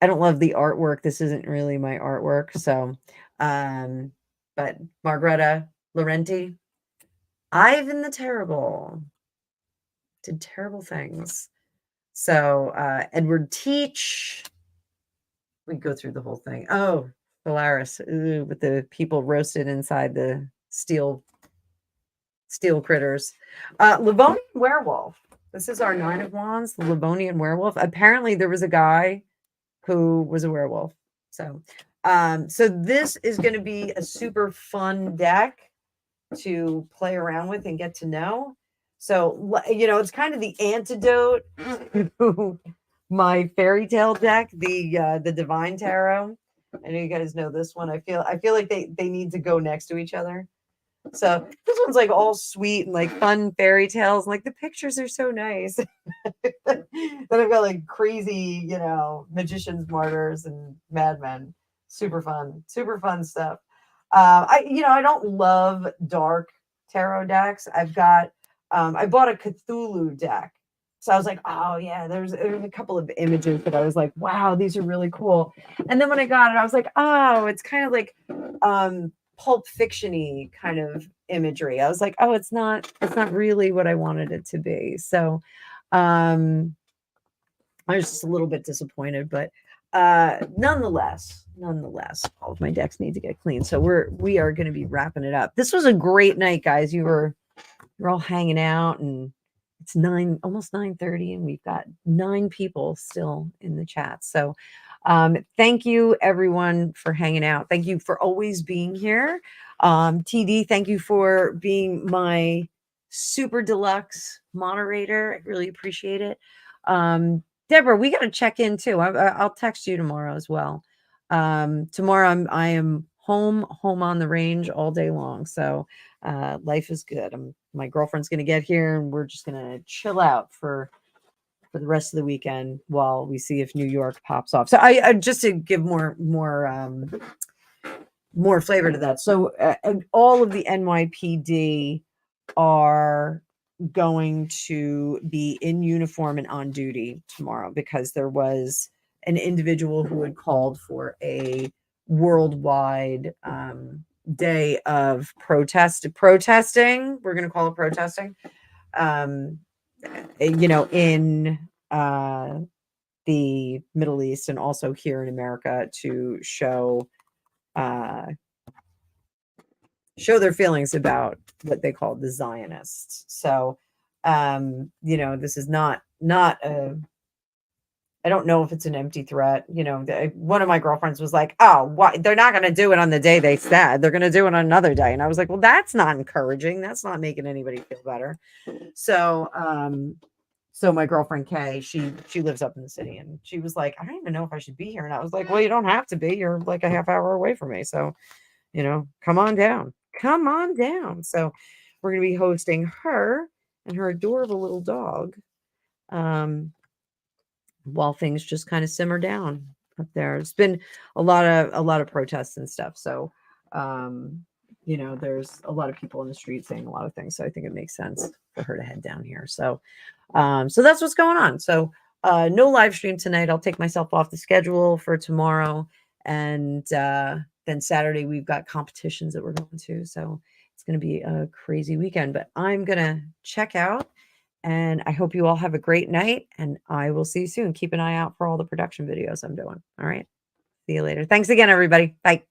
S1: don't love the artwork. This isn't really my artwork. So, but Margareta Laurenti, Ivan the Terrible, did terrible things. So, Edward Teach, we go through the whole thing. Oh, Polaris, with the people roasted inside the steel critters. Livonian Werewolf. This is our 9 of Wands, the Livonian Werewolf. Apparently there was a guy who was a werewolf. So this is going to be a super fun deck to play around with and get to know. So, it's kind of the antidote to my fairy tale deck, the Divine Tarot. I know you guys know this one. I feel like they need to go next to each other. So this one's like all sweet and like fun fairy tales. Like the pictures are so nice. Then I've got like crazy, magicians, martyrs, and madmen. Super fun stuff. I don't love dark tarot decks. I've got, I bought a Cthulhu deck. So I was like, oh yeah, there's a couple of images that I was like, wow, these are really cool. And then when I got it, I was like, oh, it's kind of like, Pulp Fiction-y kind of imagery. I was like, oh, it's not really what I wanted it to be. So I was just a little bit disappointed, but nonetheless, all of my decks need to get clean. So we are going to be wrapping it up. This was a great night, guys. You're all hanging out and it's almost 9:30, and we've got 9 people still in the chat. So thank you everyone for hanging out. Thank you for always being here. TD, thank you for being my super deluxe moderator. I really appreciate it. Deborah, we got to check in too. I'll text you tomorrow as well. Tomorrow I am home on the range all day long. So life is good. My girlfriend's going to get here, and we're just going to chill out for the rest of the weekend while we see if New York pops off. So I just to give more flavor to that. So all of the NYPD are going to be in uniform and on duty tomorrow, because there was an individual who had called for worldwide day of protesting. We're going to call it protesting. In the Middle East and also here in America, to show their feelings about what they call the Zionists. So, this is not I don't know if it's an empty threat. One of my girlfriends was like, "Oh, why they're not going to do it on the day they said. They're going to do it on another day." And I was like, "Well, that's not encouraging. That's not making anybody feel better." So, my girlfriend Kay, she lives up in the city, and she was like, "I don't even know if I should be here." And I was like, "Well, you don't have to be. You're like a half hour away from me. So, come on down. Come on down." So we're going to be hosting her and her adorable little dog while things just kind of simmer down up there. It's been a lot of protests and stuff. So, there's a lot of people in the street saying a lot of things. So I think it makes sense for her to head down here. So, so that's what's going on. So, no live stream tonight. I'll take myself off the schedule for tomorrow. And then Saturday, we've got competitions that we're going to. So it's going to be a crazy weekend. But I'm going to check out. And I hope you all have a great night. And I will see you soon. Keep an eye out for all the production videos I'm doing. All right. See you later. Thanks again, everybody. Bye.